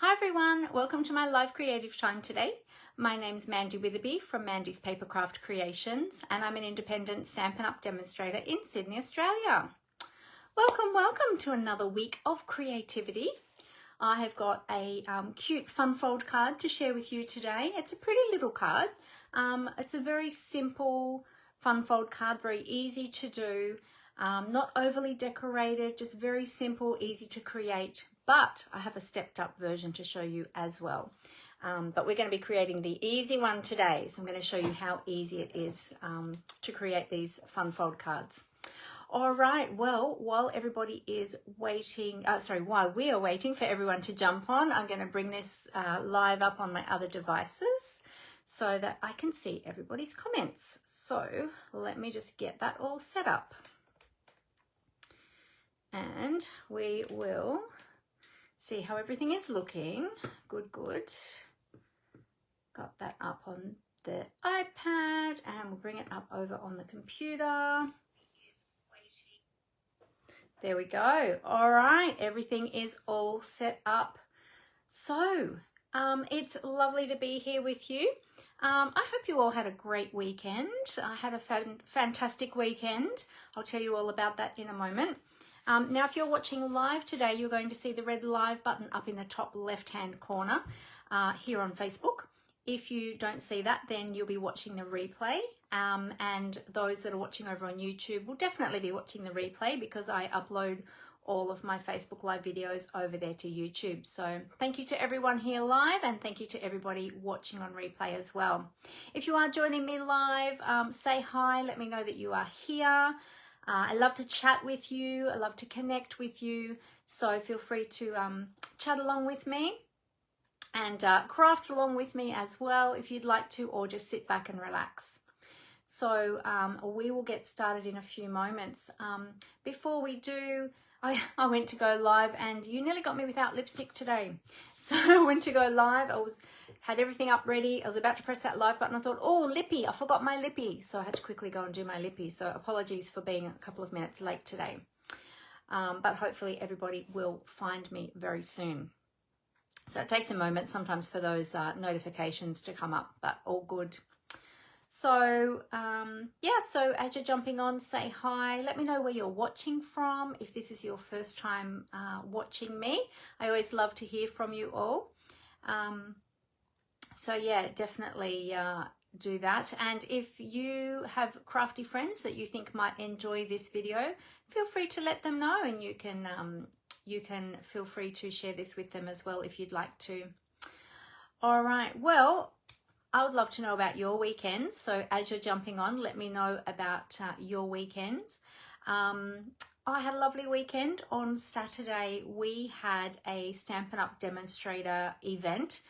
Hi everyone, welcome to my live creative time today. My name's Mandy Witherby from Mandy's Papercraft Creations, and I'm an independent Stampin' Up! Demonstrator in Sydney, Australia. Welcome to another week of creativity. I have got a cute fun fold card to share with you today. It's a pretty little card. It's a very simple fun fold card, very easy to do, not overly decorated, just very simple, easy to create. But I have a stepped up version to show you as well. But we're going to be creating the easy one today. So I'm going to show you how easy it is to create these fun fold cards. All right, well, while everybody is waiting, while we are waiting for everyone to jump on, I'm going to bring this live up on my other devices so that I can see everybody's comments. So let me just get that all set up. And we will see how everything is looking. Good. Got that up on the iPad, and we'll bring it up over on the computer. There we go. All right, everything is all set up. So it's lovely to be here with you. I hope you all had a great weekend. I had a fantastic weekend. I'll tell you all about that in a moment. Now, if you're watching live today, you're going to see the red live button up in the top left-hand corner here on Facebook. If you don't see that, then you'll be watching the replay. And those that are watching over on YouTube will definitely be watching the replay because I upload all of my Facebook Live videos over there to YouTube. So thank you to everyone here live, and thank you to everybody watching on replay as well. If you are joining me live, say hi, let me know that you are here. I love to chat with you. I love to connect with you. So feel free to chat along with me and craft along with me as well if you'd like to, or just sit back and relax. So we will get started in a few moments. Before we do, I went to go live, and you nearly got me without lipstick today. So I went to go live. Had everything up ready. I was about to press that live button. I thought, oh, lippy, I forgot my lippy. So I had to quickly go and do my lippy. So apologies for being a couple of minutes late today. But hopefully everybody will find me very soon. So it takes a moment sometimes for those notifications to come up, but all good. So so as you're jumping on, say hi. Let me know where you're watching from. If this is your first time watching me, I always love to hear from you all. So yeah, definitely do that. And if you have crafty friends that you think might enjoy this video, feel free to let them know, and you can feel free to share this with them as well if you'd like to. All right, well, I would love to know about your weekends. So as you're jumping on, let me know about your weekends. I had a lovely weekend. On Saturday, we had a Stampin' Up! Demonstrator event.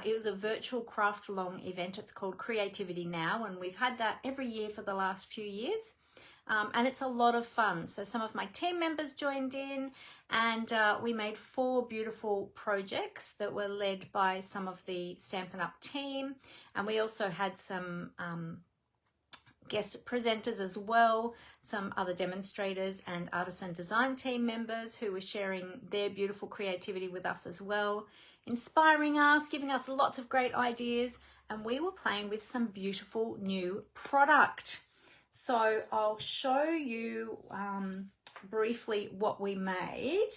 It was a virtual craft along event. It's called Creativity Now, and we've had that every year for the last few years. And it's a lot of fun. So some of my team members joined in, and we made 4 beautiful projects that were led by some of the Stampin' Up! Team. And we also had some guest presenters as well, some other demonstrators and artisan design team members who were sharing their beautiful creativity with us as well, inspiring us, giving us lots of great ideas, and we were playing with some beautiful new product. So I'll show you briefly what we made,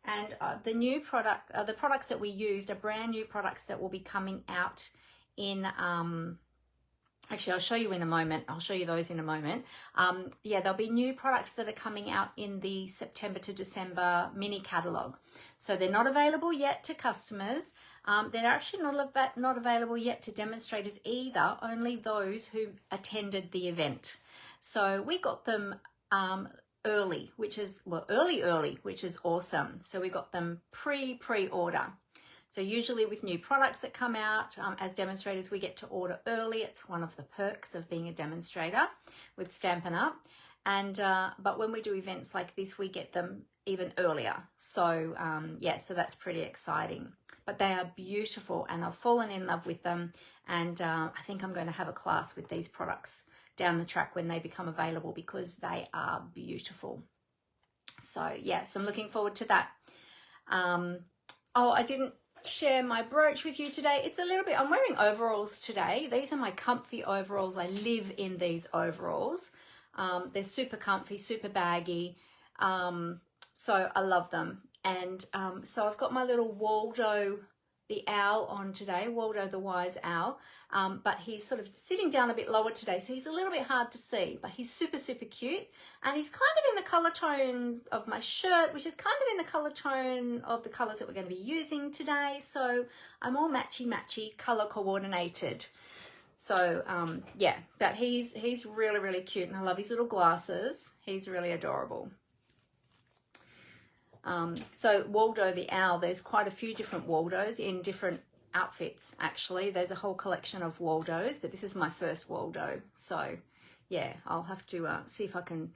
and the new product, the products that we used are brand new products that will be coming out in actually, I'll show you in a moment. I'll show you those in a moment. Yeah, there'll be new products that are coming out in the September to December mini catalogue. So they're not available yet to customers. They're actually not available yet to demonstrators either, only those who attended the event. So we got them early, which is, well, early, which is awesome. So we got them pre-order. So usually with new products that come out, as demonstrators, we get to order early. It's one of the perks of being a demonstrator with Stampin' Up! And but when we do events like this, we get them even earlier. So yeah, so that's pretty exciting. But they are beautiful, and I've fallen in love with them. And I think I'm going to have a class with these products down the track when they become available, because they are beautiful. So yeah, so I'm looking forward to that. Oh, I didn't share my brooch with you today. It's a little bit, I'm wearing overalls today. These are my comfy overalls. I live in these overalls. They're super comfy, super baggy. So I love them. And so I've got my little Waldo the owl on today, Waldo the wise owl, but he's sort of sitting down a bit lower today, so he's a little bit hard to see, but he's super, super cute, and he's kind of in the color tone of my shirt, which is kind of in the color tone of the colors that we're going to be using today, so I'm all matchy color coordinated. So yeah, but he's really, really cute, and I love his little glasses. He's really adorable. So Waldo the owl, there's quite a few different Waldos in different outfits, actually. There's a whole collection of Waldos, but this is my first Waldo. So yeah, I'll have to see if I can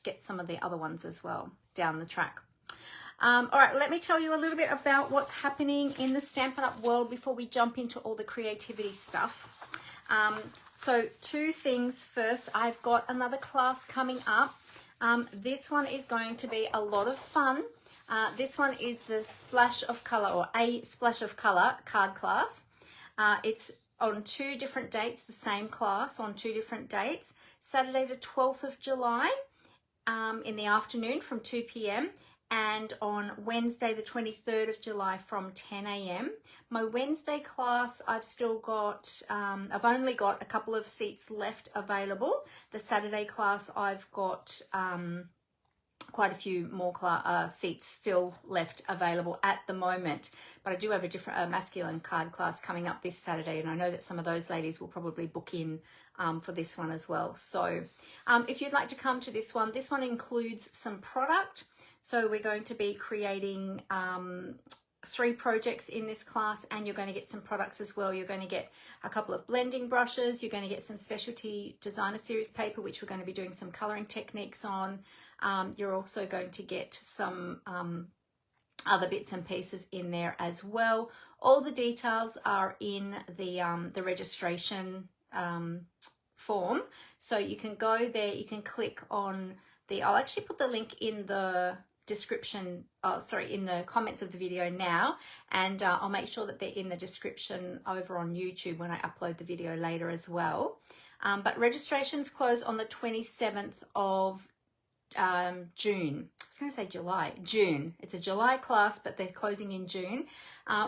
get some of the other ones as well down the track. All right, let me tell you a little bit about what's happening in the Stampin' Up! World before we jump into all the creativity stuff. So two things first, I've got another class coming up. This one is going to be a lot of fun. This one is the Splash of Colour, or a Splash of Colour card class. It's on 2 different dates, the same class on 2 different dates. Saturday the 12th of July in the afternoon from 2 p.m. and on Wednesday the 23rd of July from 10 a.m. My Wednesday class, I've still got, I've only got a couple of seats left available. The Saturday class, I've got quite a few more seats still left available at the moment. But I do have a different masculine card class coming up this Saturday, and I know that some of those ladies will probably book in for this one as well. So if you'd like to come to this one includes some product. So we're going to be creating 3 projects in this class, and you're going to get some products as well. You're going to get a couple of blending brushes. You're going to get some specialty designer series paper, which we're going to be doing some coloring techniques on. You're also going to get some other bits and pieces in there as well. All the details are in the registration form. So you can go there, you can click on I'll actually put the link in the description, in the comments of the video now, and I'll make sure that they're in the description over on YouTube when I upload the video later as well. But registrations close on the 27th of June. I was going to say July. June. It's a July class, but they're closing in June,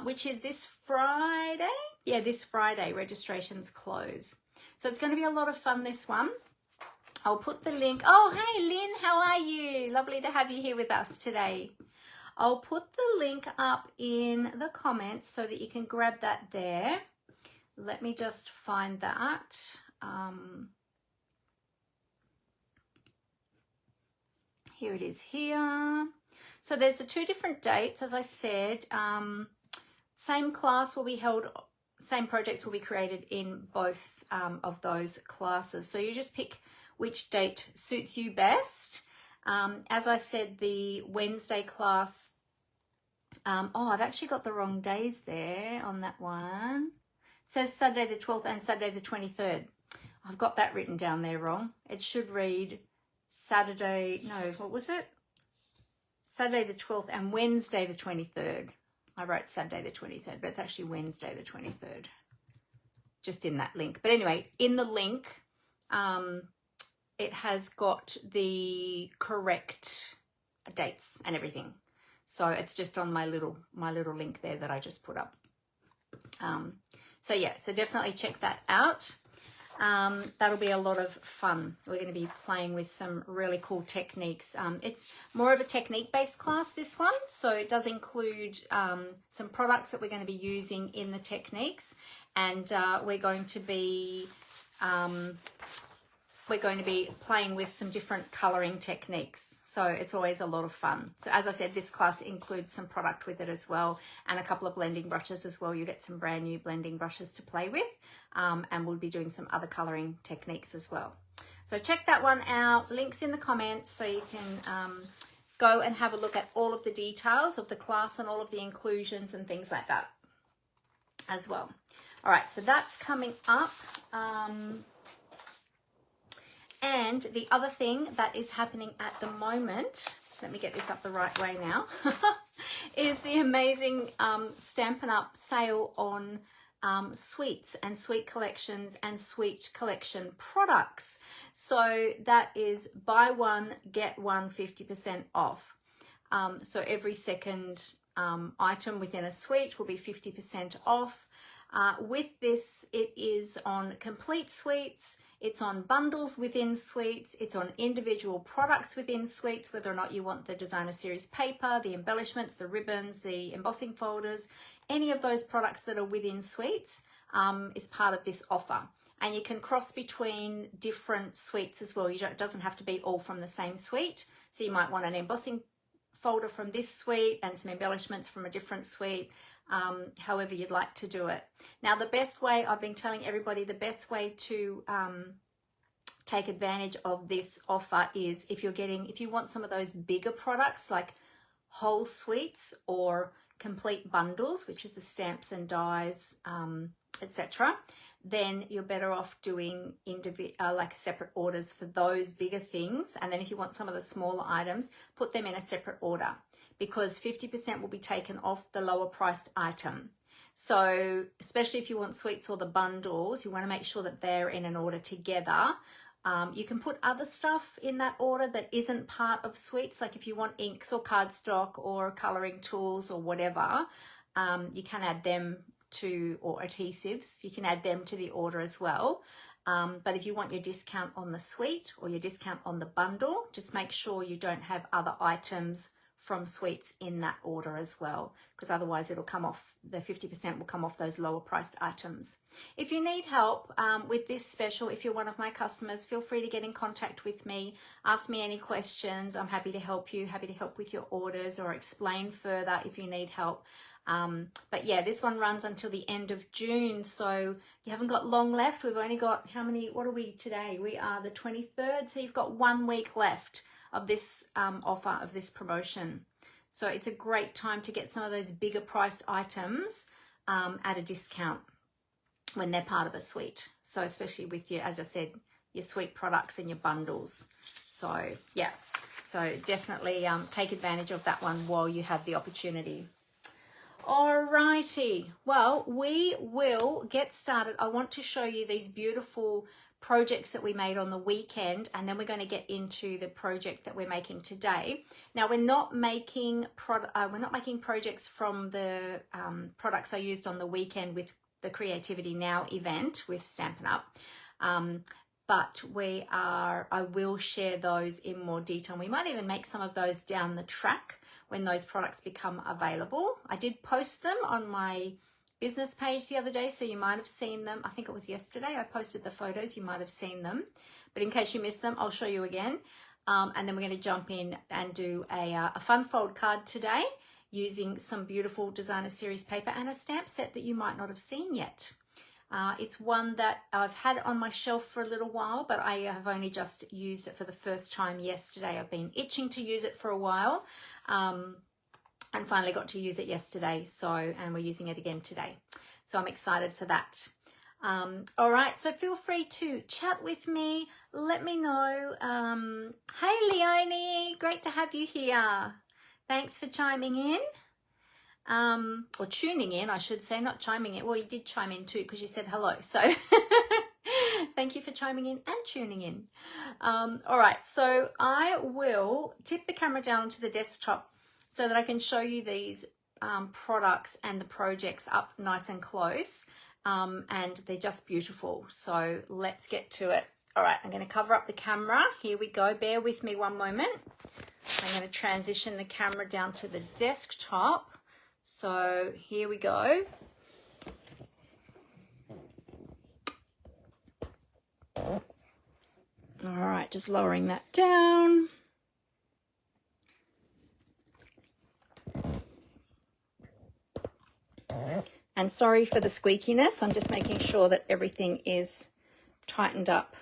which is this Friday. Yeah, this Friday registrations close. So it's going to be a lot of fun, this one. I'll put the link. Oh, hey, Lynn, how are you? Lovely to have you here with us today. I'll put the link up in the comments so that you can grab that there. Let me just find that. Here it is here. So there's the 2 different dates, as I said. Same class will be held, same projects will be created in both of those classes. So you just pick which date suits you best. As I said, the Wednesday class, I've actually got the wrong days there on that one. It says Saturday the 12th and Saturday the 23rd. I've got that written down there wrong. It should read Saturday, no, what was it? Saturday the 12th and Wednesday the 23rd. I wrote Saturday the 23rd, but it's actually Wednesday the 23rd. Just in that link. But anyway, in the link, it has got the correct dates and everything. So it's just on my little link there that I just put up. So yeah, so definitely check that out. That'll be a lot of fun. We're going to be playing with some really cool techniques. It's more of a technique-based class, this one. So it does include some products that we're going to be using in the techniques. And we're going to be playing with some different colouring techniques. So it's always a lot of fun. So as I said, this class includes some product with it as well, and a couple of blending brushes as well. You get some brand new blending brushes to play with, and we'll be doing some other colouring techniques as well. So check that one out. Links in the comments so you can go and have a look at all of the details of the class and all of the inclusions and things like that as well. All right, so that's coming up. And the other thing that is happening at the moment, let me get this up the right way now. is the amazing Stampin' Up sale on sweets and sweet collections and sweet collection products. So that is buy one, get one 50% off. So every second item within a suite will be 50% off. With this, it is on complete suites, it's on bundles within suites, it's on individual products within suites, whether or not you want the designer series paper, the embellishments, the ribbons, the embossing folders, any of those products that are within suites is part of this offer. And you can cross between different suites as well. It doesn't have to be all from the same suite. So you might want an embossing folder from this suite and some embellishments from a different suite, however you'd like to do it. Now, the best way, I've been telling everybody, the best way to take advantage of this offer is if you want some of those bigger products like whole suites or complete bundles, which is the stamps and dies, etc., then you're better off doing like separate orders for those bigger things. And then if you want some of the smaller items, put them in a separate order, because 50% will be taken off the lower priced item. So especially if you want sweets or the bundles, you want to make sure that they're in an order together. You can put other stuff in that order that isn't part of sweets, like if you want inks or cardstock or coloring tools or whatever, you can add them to, or adhesives, you can add them to the order as well. But if you want your discount on the suite or your discount on the bundle, just make sure you don't have other items from sweets in that order as well, because otherwise it'll come off, the 50% will come off those lower priced items. If you need help with this special, if you're one of my customers, feel free to get in contact with me, ask me any questions. I'm happy to help you, happy to help with your orders or explain further if you need help. But yeah, this one runs until the end of June, so you haven't got long left. We've only got, what are we today? We are the 23rd, so you've got 1 week left of this offer, of this promotion. So it's a great time to get some of those bigger priced items at a discount when they're part of a suite. So especially with your, as I said, your suite products and your bundles. So yeah, so definitely take advantage of that one while you have the opportunity. Alrighty, well, we will get started. I want to show you these beautiful projects that we made on the weekend, and then we're going to get into the project that we're making today. Now, we're not making projects from the products I used on the weekend with the Creativity Now event with Stampin' Up, but I will share those in more detail. We might even make some of those down the track when those products become available. I did post them on my business page the other day, so you might have seen them. I think it was yesterday I posted the photos, you might have seen them, but in case you missed them, I'll show you again. And then we're going to jump in and do a fun fold card today using some beautiful designer series paper and a stamp set that you might not have seen yet. It's one that I've had on my shelf for a little while, but I have only just used it for the first time yesterday. I've been itching to use it for a while, and finally got to use it yesterday. And we're using it again today. So I'm excited for that. All right, so feel free to chat with me. Let me know. Hey, Leonie, great to have you here. Thanks for chiming in. Or tuning in, I should say, not chiming in. Well, you did chime in too because you said hello. So thank you for chiming in and tuning in. All right, so I will tip the camera down to the desktop so that I can show you these products and the projects up nice and close. And they're just beautiful. So let's get to it. All right, I'm going to cover up the camera. Here we go. Bear with me one moment. I'm going to transition the camera down to the desktop. So here we go. All right, just lowering that down. And sorry for the squeakiness. I'm just making sure that everything is tightened up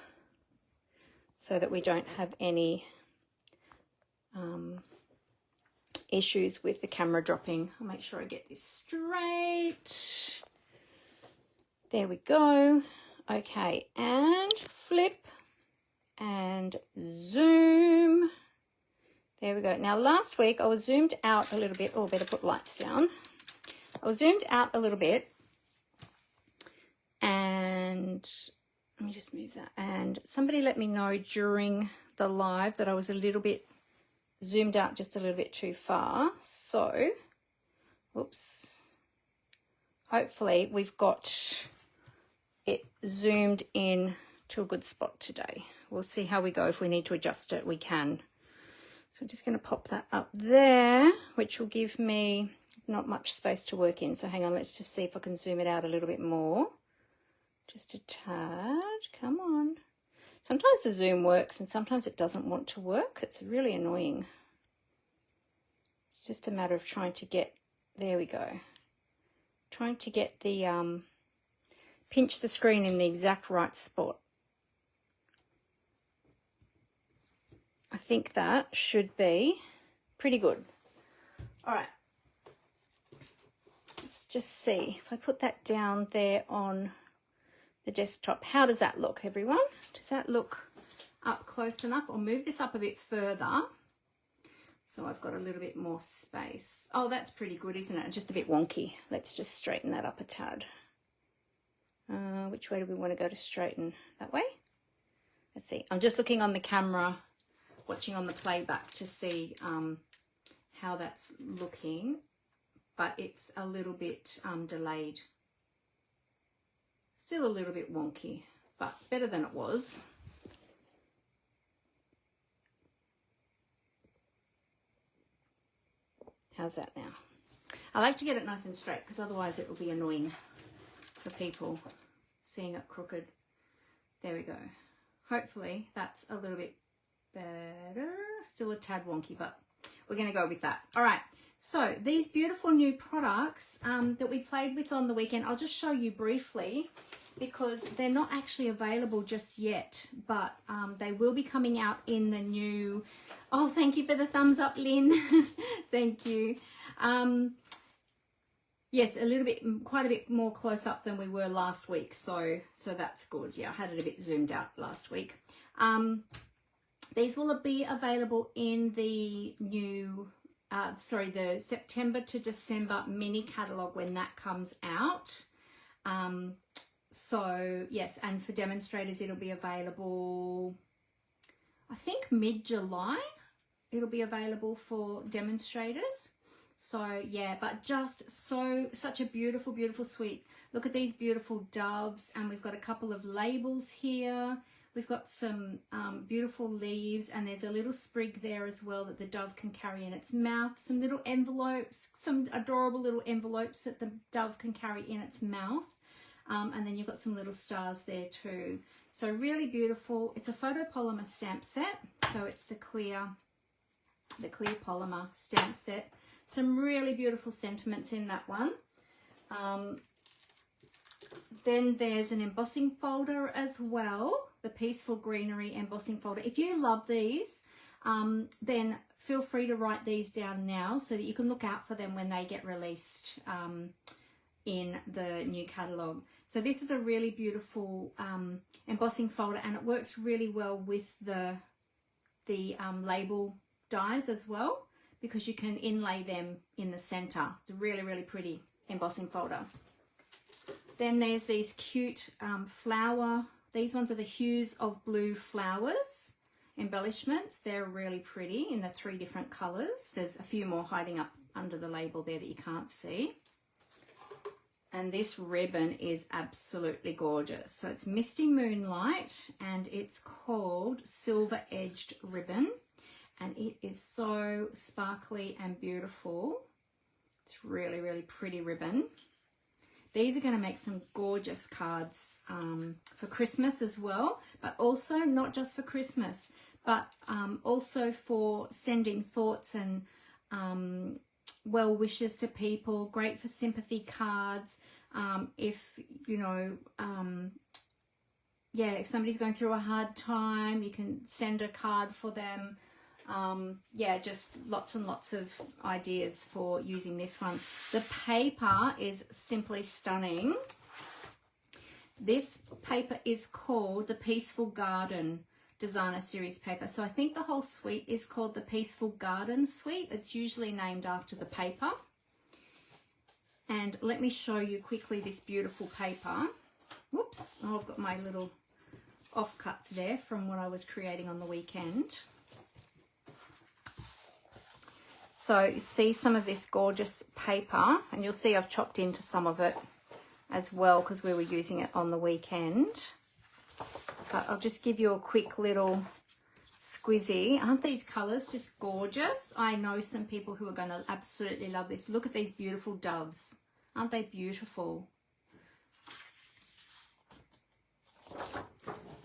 so that we don't have any issues with the camera dropping. I'll make sure I get this straight. There we go. Okay, and flip and zoom. There we go. Now, last week I was zoomed out a little bit. Oh, better put lights down. I was zoomed out a little bit. And let me just move that. And somebody let me know during the live that I was a little bit zoomed out just a little bit too far. So, whoops. Hopefully we've got it zoomed in to a good spot today. We'll see how we go. If we need to adjust it, we can. So I'm just going to pop that up there, which will give me not much space to work in. So hang on, let's just see if I can zoom it out a little bit more. Just a tad. Come on. Sometimes the zoom works and sometimes it doesn't want to work. It's really annoying. It's just a matter of trying to get, there we go. Trying to get the, pinch the screen in the exact right spot. I think that should be pretty good. All right. Let's just see if I put that down there on the desktop. How does that look, everyone? Does that look up close enough? I'll move this up a bit further so I've got a little bit more space. Oh, that's pretty good, isn't it? Just a bit wonky. Let's just straighten that up a tad. Which way do we want to go to straighten? That way? Let's see. I'm just looking on the camera, watching on the playback to see how that's looking, but it's a little bit delayed. Still a little bit wonky, but better than it was. How's that now? I like to get it nice and straight because otherwise it will be annoying for people seeing it crooked. There we go. Hopefully that's a little bit better. Still a tad wonky, but we're going to go with that. All right. So these beautiful new products that we played with on the weekend, I'll just show you briefly because they're not actually available just yet, but they will be coming out in the new... Oh, thank you for the thumbs up, Lynn. Thank you. Yes, a little bit, quite a bit more close up than we were last week. So that's good. Yeah, I had it a bit zoomed out last week. These will be available in the new, the September to December mini catalogue when that comes out. So yes, and for demonstrators, it'll be available, I think mid-July, it'll be available for demonstrators. So yeah, but just such a beautiful, beautiful suite. Look at these beautiful doves, and we've got a couple of labels here. We've got some beautiful leaves, and there's a little sprig there as well that the dove can carry in its mouth. Some little envelopes, some adorable little envelopes that the dove can carry in its mouth. And then you've got some little stars there too. So really beautiful. It's a photopolymer stamp set. So it's the clear polymer stamp set. Some really beautiful sentiments in that one. Then there's an embossing folder as well, the Peaceful Greenery embossing folder. If you love these, then feel free to write these down now so that you can look out for them when they get released in the new catalogue. So this is a really beautiful embossing folder, and it works really well with the label dies as well, because you can inlay them in the center. It's a really, really pretty embossing folder. Then there's these cute flower, these ones are the Hues of Blue flowers embellishments. They're really pretty in the 3 different colors. There's a few more hiding up under the label there that you can't see. And this ribbon is absolutely gorgeous. So it's Misty Moonlight, and it's called Silver Edged Ribbon. And it is so sparkly and beautiful. It's really, really pretty ribbon. These are going to make some gorgeous cards for Christmas as well, but also not just for Christmas, but also for sending thoughts and well wishes to people. Great for sympathy cards. If, you know, yeah, if somebody's going through a hard time, you can send a card for them. Yeah, just lots and lots of ideas for using this one. The paper is simply stunning. This paper is called the Peaceful Garden designer series paper. So I think the whole suite is called the Peaceful Garden Suite. It's usually named after the paper. And let me show you quickly this beautiful paper. Whoops, oh, I've got my little offcuts there from what I was creating on the weekend. So you see some of this gorgeous paper, and you'll see I've chopped into some of it as well because we were using it on the weekend. But I'll just give you a quick little squizzy. Aren't these colours just gorgeous? I know some people who are going to absolutely love this. Look at these beautiful doves. Aren't they beautiful?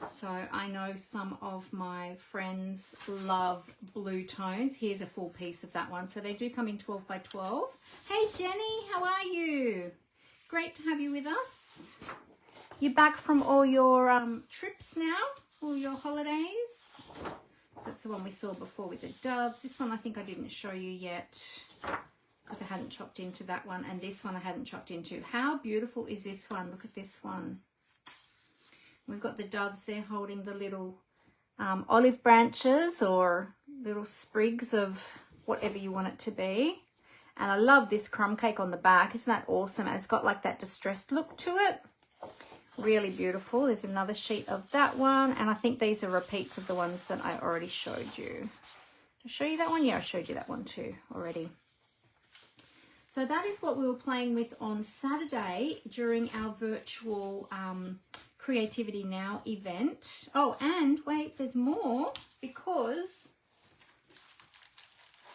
So I know some of my friends love blue tones. Here's a full piece of that one. So they do come in 12 by 12. Hey Jenny, how are you? Great to have you with us. You're back from all your trips now, all your holidays. So that's the one we saw before with the doves. This one I think I didn't show you yet because I hadn't chopped into that one. And this one I hadn't chopped into. How beautiful is this one? Look at this one. We've got the doves there holding the little olive branches or little sprigs of whatever you want it to be. And I love this crumb cake on the back. Isn't that awesome? And it's got like that distressed look to it. Really beautiful. There's another sheet of that one. And I think these are repeats of the ones that I already showed you. Did I show you that one? Yeah, I showed you that one too already. So that is what we were playing with on Saturday during our virtual Creativity Now event. Oh, and wait, there's more because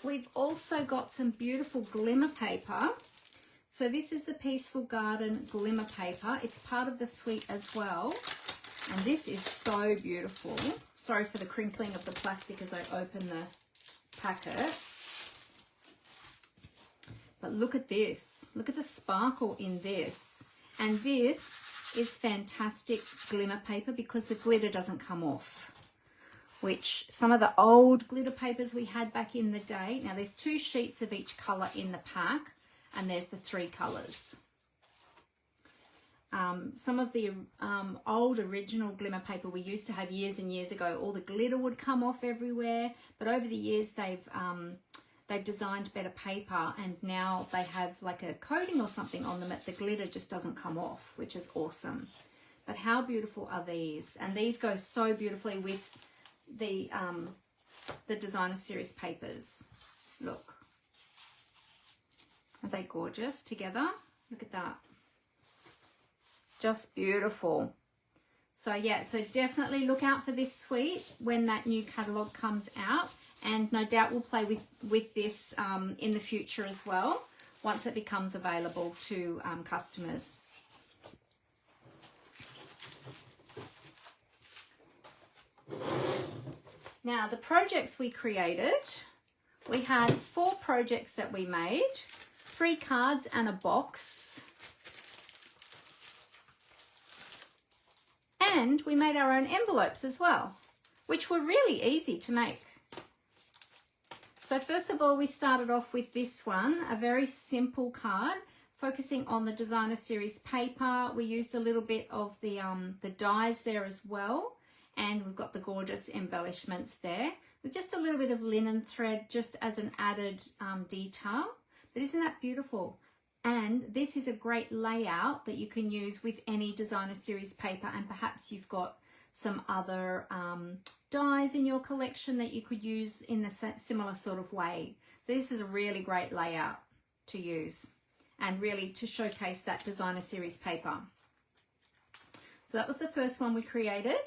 we've also got some beautiful glimmer paper. So this is the Peaceful Garden glimmer paper. It's part of the suite as well. And this is so beautiful. Sorry for the crinkling of the plastic as I open the packet. But look at this. Look at the sparkle in this. And this is fantastic glimmer paper because the glitter doesn't come off, which some of the old glitter papers we had back in the day. Now there's 2 sheets of each colour in the pack and there's the 3 colours. Some of the old original glimmer paper we used to have years and years ago, all the glitter would come off everywhere, but over the years they've designed better paper and now they have like a coating or something on them that the glitter just doesn't come off, which is awesome. But how beautiful are these? And these go so beautifully with the designer series papers. Look. Are they gorgeous together? Look at that. Just beautiful. So yeah, so definitely look out for this suite when that new catalogue comes out. And no doubt we'll play with this in the future as well, once it becomes available to customers. Now, the projects we created, we had 4 projects that we made, 3 cards and a box. And we made our own envelopes as well, which were really easy to make. So first of all, we started off with this one, a very simple card, focusing on the designer series paper. We used a little bit of the dies there as well. And we've got the gorgeous embellishments there with just a little bit of linen thread just as an added detail. But isn't that beautiful? And this is a great layout that you can use with any designer series paper, and perhaps you've got some other dies in your collection that you could use in a similar sort of way. This is a really great layout to use and really to showcase that designer series paper. So that was the first one we created.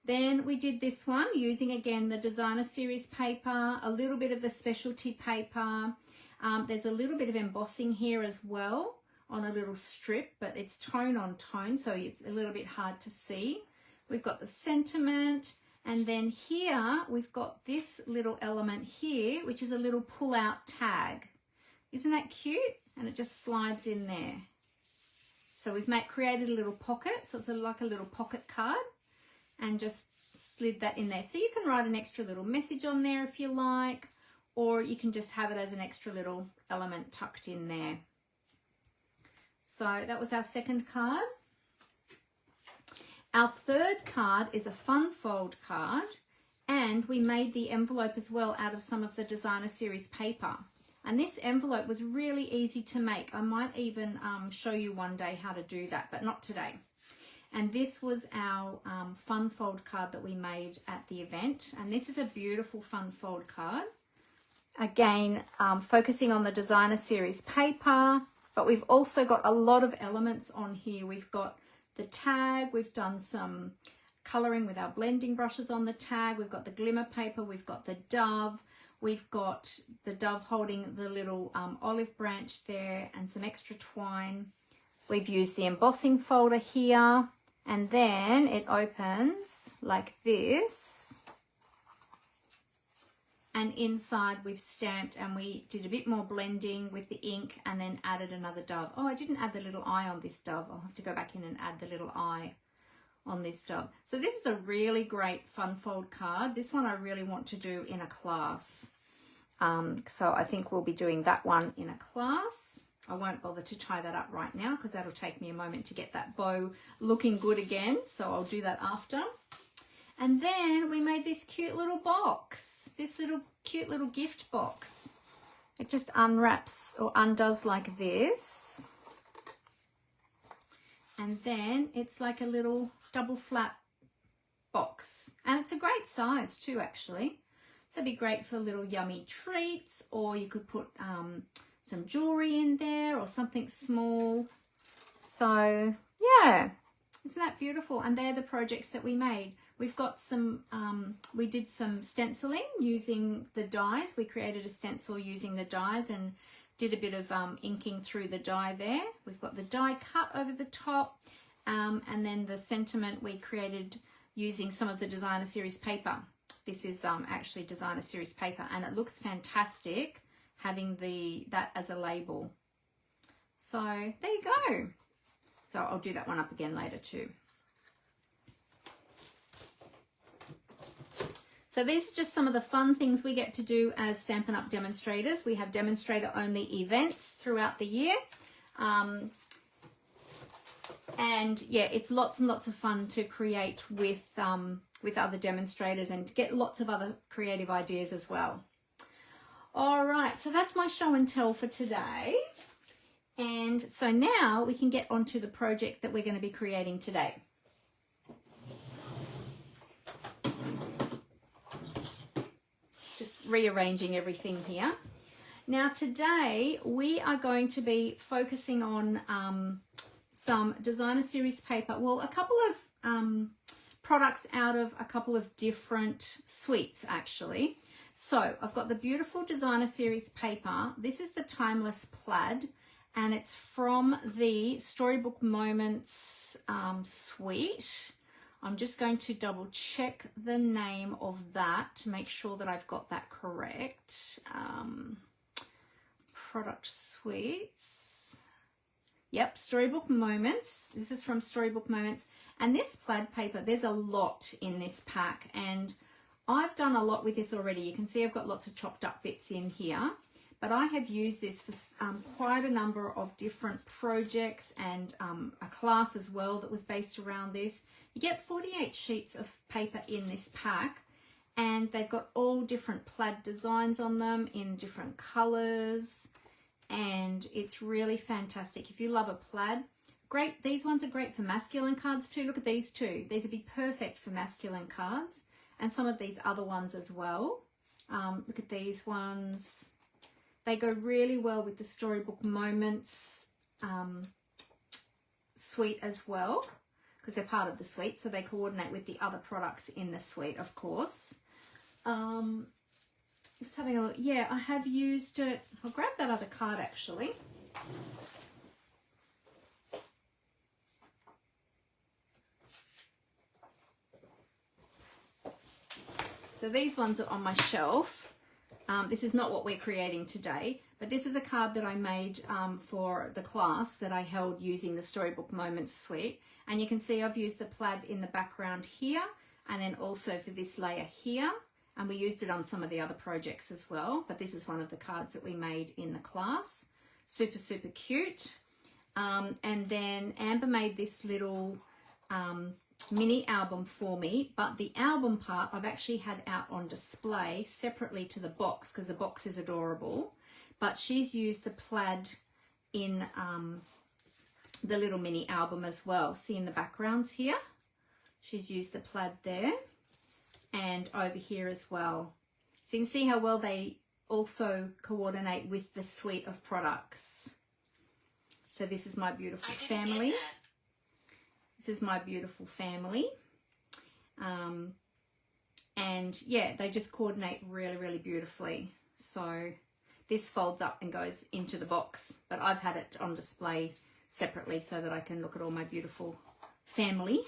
Then we did this one using again the designer series paper, a little bit of the specialty paper. There's a little bit of embossing here as well on a little strip, but it's tone on tone, so it's a little bit hard to see. We've got the sentiment, and then here we've got this little element here, which is a little pull-out tag. Isn't that cute? And it just slides in there. So we've created a little pocket, so it's like a little pocket card, and just slid that in there. So you can write an extra little message on there if you like, or you can just have it as an extra little element tucked in there. So that was our second card. Our third card is a fun fold card, and we made the envelope as well out of some of the designer series paper. And this envelope was really easy to make. I might even show you one day how to do that, but not today. And this was our fun fold card that we made at the event. And this is a beautiful fun fold card. Again, focusing on the designer series paper, but we've also got a lot of elements on here. We've got the tag, we've done some colouring with our blending brushes on the tag, we've got the glimmer paper, we've got the dove, we've got the dove holding the little olive branch there and some extra twine. We've used the embossing folder here, and then it opens like this. And inside we've stamped, and we did a bit more blending with the ink and then added another dove. Oh, I didn't add the little eye on this dove. I'll have to go back in and add the little eye on this dove. So this is a really great fun fold card. This one I really want to do in a class. So I think we'll be doing that one in a class. I won't bother to tie that up right now because that'll take me a moment to get that bow looking good again. So I'll do that after. And then we made this cute little box, this cute little gift box. It just unwraps or undoes like this. And then it's like a little double flap box. And it's a great size too, actually. So it'd be great for little yummy treats, or you could put some jewelry in there or something small. So yeah, isn't that beautiful? And they're the projects that we made. We've got some, we did some stenciling using the dies. We created a stencil using the dies and did a bit of inking through the die there. We've got the die cut over the top, and then the sentiment we created using some of the designer series paper. This is actually designer series paper, and it looks fantastic having that as a label. So there you go. So I'll do that one up again later too. So these are just some of the fun things we get to do as Stampin' Up! Demonstrators. We have demonstrator-only events throughout the year. And yeah, it's lots and lots of fun to create with other demonstrators and to get lots of other creative ideas as well. All right, so that's my show and tell for today. And so now we can get onto the project that we're going to be creating today. Just rearranging everything here. Now today we are going to be focusing on some designer series paper. Well, a couple of products out of a couple of different suites actually. So I've got the beautiful designer series paper. This is the Timeless Plaid, and it's from the Storybook Moments suite. I'm just going to double check the name of that to make sure that I've got that correct. Product suites. Yep, Storybook Moments. This is from Storybook Moments. And this plaid paper, there's a lot in this pack, and I've done a lot with this already. You can see I've got lots of chopped up bits in here, but I have used this for quite a number of different projects and a class as well that was based around this. You get 48 sheets of paper in this pack, and they've got all different plaid designs on them in different colors, and it's really fantastic. If you love a plaid, great. These ones are great for masculine cards too. Look at these two. These would be perfect for masculine cards, and some of these other ones as well. Look at these ones. They go really well with the Storybook Moments suite as well, because they're part of the suite, so they coordinate with the other products in the suite, of course. Just having a look. Yeah, I have used it. I'll grab that other card actually. So these ones are on my shelf. This is not what we're creating today, but this is a card that I made for the class that I held using the Storybook Moments suite. And you can see I've used the plaid in the background here, and then also for this layer here. And we used it on some of the other projects as well, but this is one of the cards that we made in the class. Super, super cute. And then Amber made this little mini album for me, but the album part I've actually had out on display separately to the box because the box is adorable. But she's used the plaid in the little mini album as well. See in the backgrounds here, she's used the plaid there and over here as well. So you can see how well they also coordinate with the suite of products. So this is my beautiful family. This is my beautiful family. And yeah, they just coordinate really, really beautifully. So this folds up and goes into the box, but I've had it on display separately so that I can look at all my beautiful family.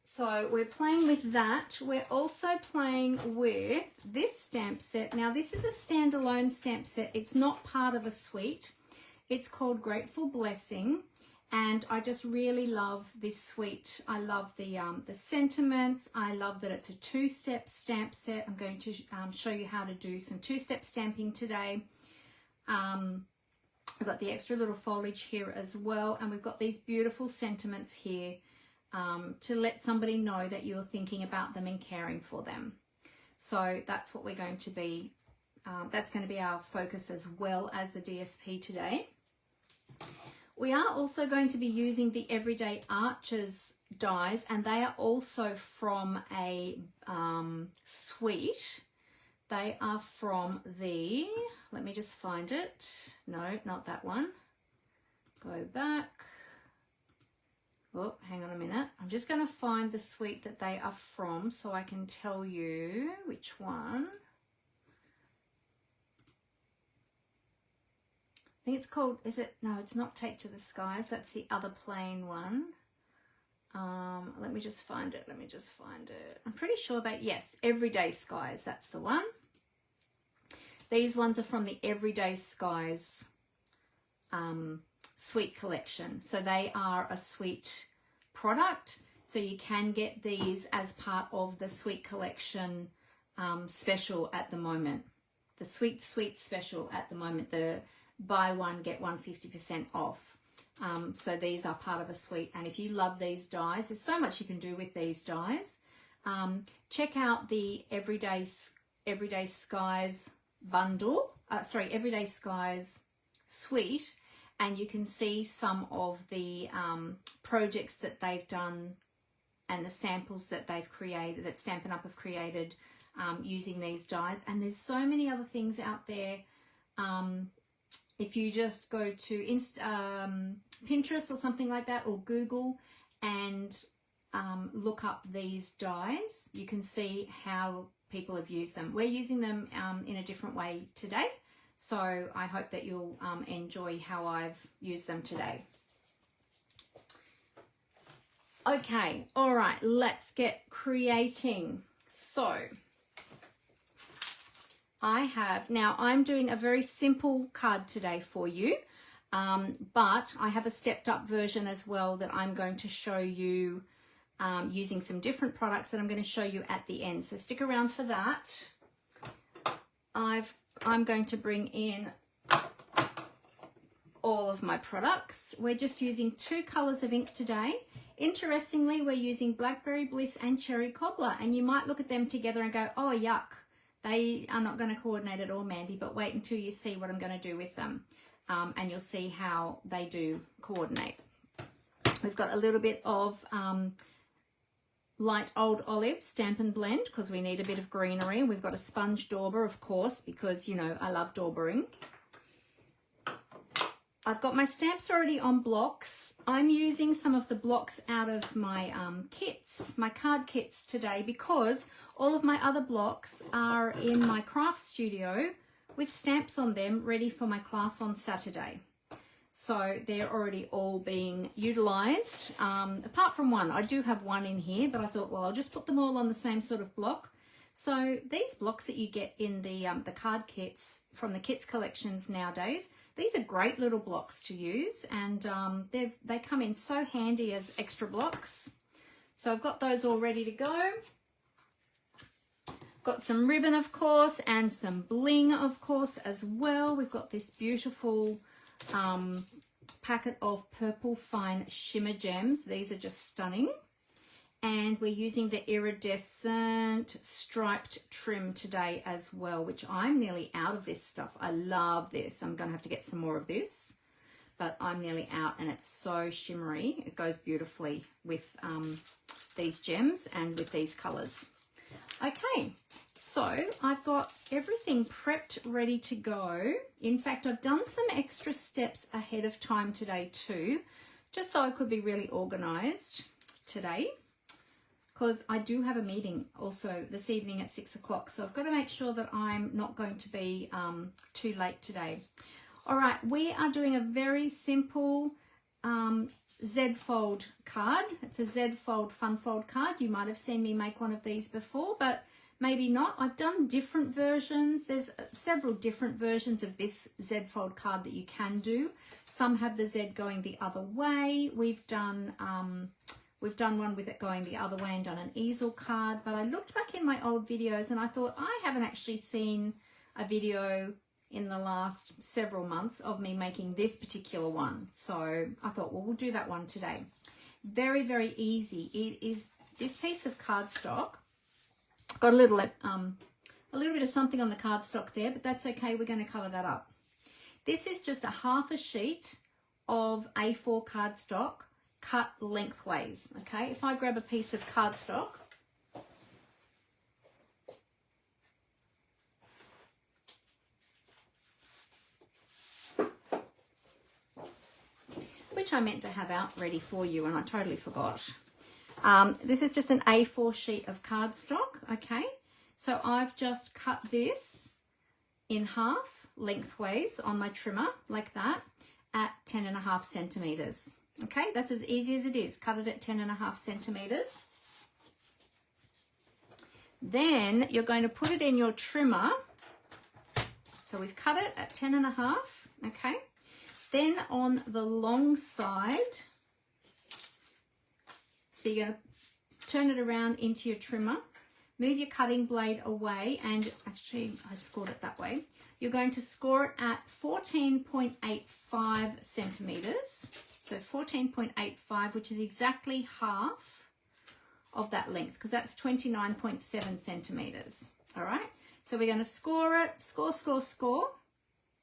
So we're playing with that. We're also playing with this stamp set. Now this is a standalone stamp set. It's not part of a suite. It's called Grateful Blessing, and I just really love this suite. I love the sentiments. I love that it's a two-step stamp set. I'm going to show you how to do some two-step stamping today. I've got the extra little foliage here as well, and we've got these beautiful sentiments here to let somebody know that you're thinking about them and caring for them. So that's what we're going to be, that's going to be our focus as well as the DSP today. We are also going to be using the Everyday Arches dies, and they are also from a suite. They are from the, let me just find it. No, not that one. Go back. Oh, hang on a minute. I'm just going to find the suite that they are from so I can tell you which one. I think it's called, is it? No, it's not Take to the Skies. That's the other plain one. Let me just find it. Let me just find it. I'm pretty sure that, yes, Everyday Skies. That's the one. These ones are from the Everyday Skies suite collection. So they are a suite product. So you can get these as part of the suite collection special at the moment. The sweet special at the moment. The buy one, get one 50% off. So these are part of a suite. And if you love these dies, there's so much you can do with these dies. Check out the Everyday Skies bundle. Everyday Skies suite. And you can see some of the projects that they've done and the samples that they've created, that Stampin' Up have created using these dies. And there's so many other things out there. If you just go to Pinterest or something like that, or Google, and look up these dies, you can see how people have used them. We're using them in a different way today. So I hope that you'll enjoy how I've used them today. Okay, all right, let's get creating. So I'm doing a very simple card today for you, but I have a stepped up version as well that I'm going to show you using some different products that I'm going to show you at the end. So stick around for that. I'm going to bring in all of my products. We're just using 2 colors of ink today. Interestingly, we're using Blackberry Bliss and Cherry Cobbler, and you might look at them together and go, oh, yuck, they are not going to coordinate at all, Mandy, but wait until you see what I'm going to do with them, and you'll see how they do coordinate. We've got a little bit of light old olive Stampin' Blend because we need a bit of greenery. We've got a sponge dauber, of course, because, you know, I love daubering. I've got my stamps already on blocks. I'm using some of the blocks out of my kits, my card kits today, because all of my other blocks are in my craft studio with stamps on them ready for my class on Saturday. So they're already all being utilised, apart from one. I do have one in here, but I thought, well, I'll just put them all on the same sort of block. So these blocks that you get in the card kits from the kits collections nowadays, these are great little blocks to use, and they come in so handy as extra blocks. So I've got those all ready to go. Got some ribbon, of course, and some bling, of course, as well. We've got this beautiful packet of Purple Fine Shimmer Gems. These are just stunning. And we're using the iridescent striped trim today as well, which I'm nearly out of this stuff. I love this. I'm going to have to get some more of this, but I'm nearly out, and it's so shimmery. It goes beautifully with these gems and with these colors. Okay, so I've got everything prepped, ready to go. In fact, I've done some extra steps ahead of time today too, just so I could be really organized today, because I do have a meeting also this evening at 6 o'clock. So I've got to make sure that I'm not going to be too late today. All right, we are doing a very simple Z-fold card. It's a Z-fold fun fold card. You might have seen me make one of these before, but maybe not. I've done different versions. There's several different versions of this Z-fold card that you can do. Some have the Z going the other way. We've done one with it going the other way and done an easel card, but I looked back in my old videos and I thought I haven't actually seen a video in the last several months of me making this particular one. So I thought, well, we'll do that one today. Very, very easy. It is this piece of cardstock. Got a little bit of something on the cardstock there, but that's okay. We're going to cover that up. This is just a half a sheet of A4 cardstock cut lengthways. Okay, if I grab a piece of cardstock, which I meant to have out ready for you and I totally forgot. This is just an A4 sheet of cardstock. Okay, so I've just cut this in half lengthways on my trimmer like that at 10.5 centimeters. Okay, that's as easy as it is. Cut it at 10.5 centimeters. Then you're going to put it in your trimmer. So we've cut it at 10.5. Okay. Then on the long side, so you're going to turn it around into your trimmer. Move your cutting blade away, and actually I scored it that way. You're going to score it at 14.85 centimeters. So 14.85, which is exactly half of that length, because that's 29.7 centimeters. All right. So we're going to score it, score.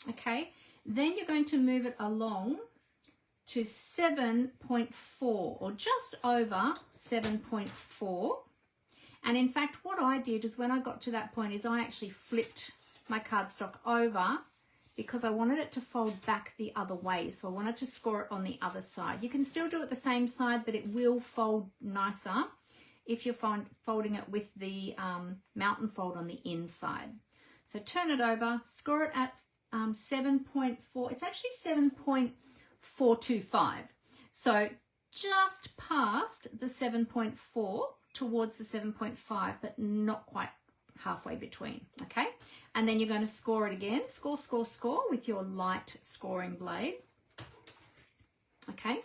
Okay. Then you're going to move it along to 7.4, or just over 7.4. And in fact, what I did is when I got to that point is I actually flipped my cardstock over, because I wanted it to fold back the other way. So I wanted to score it on the other side. You can still do it the same side, but it will fold nicer if you're folding it with the mountain fold on the inside. So turn it over, score it at 7.4. It's actually 7.425. So just past the 7.4 towards the 7.5, but not quite halfway between. Okay. And then you're going to score it again. Score with your light scoring blade. Okay.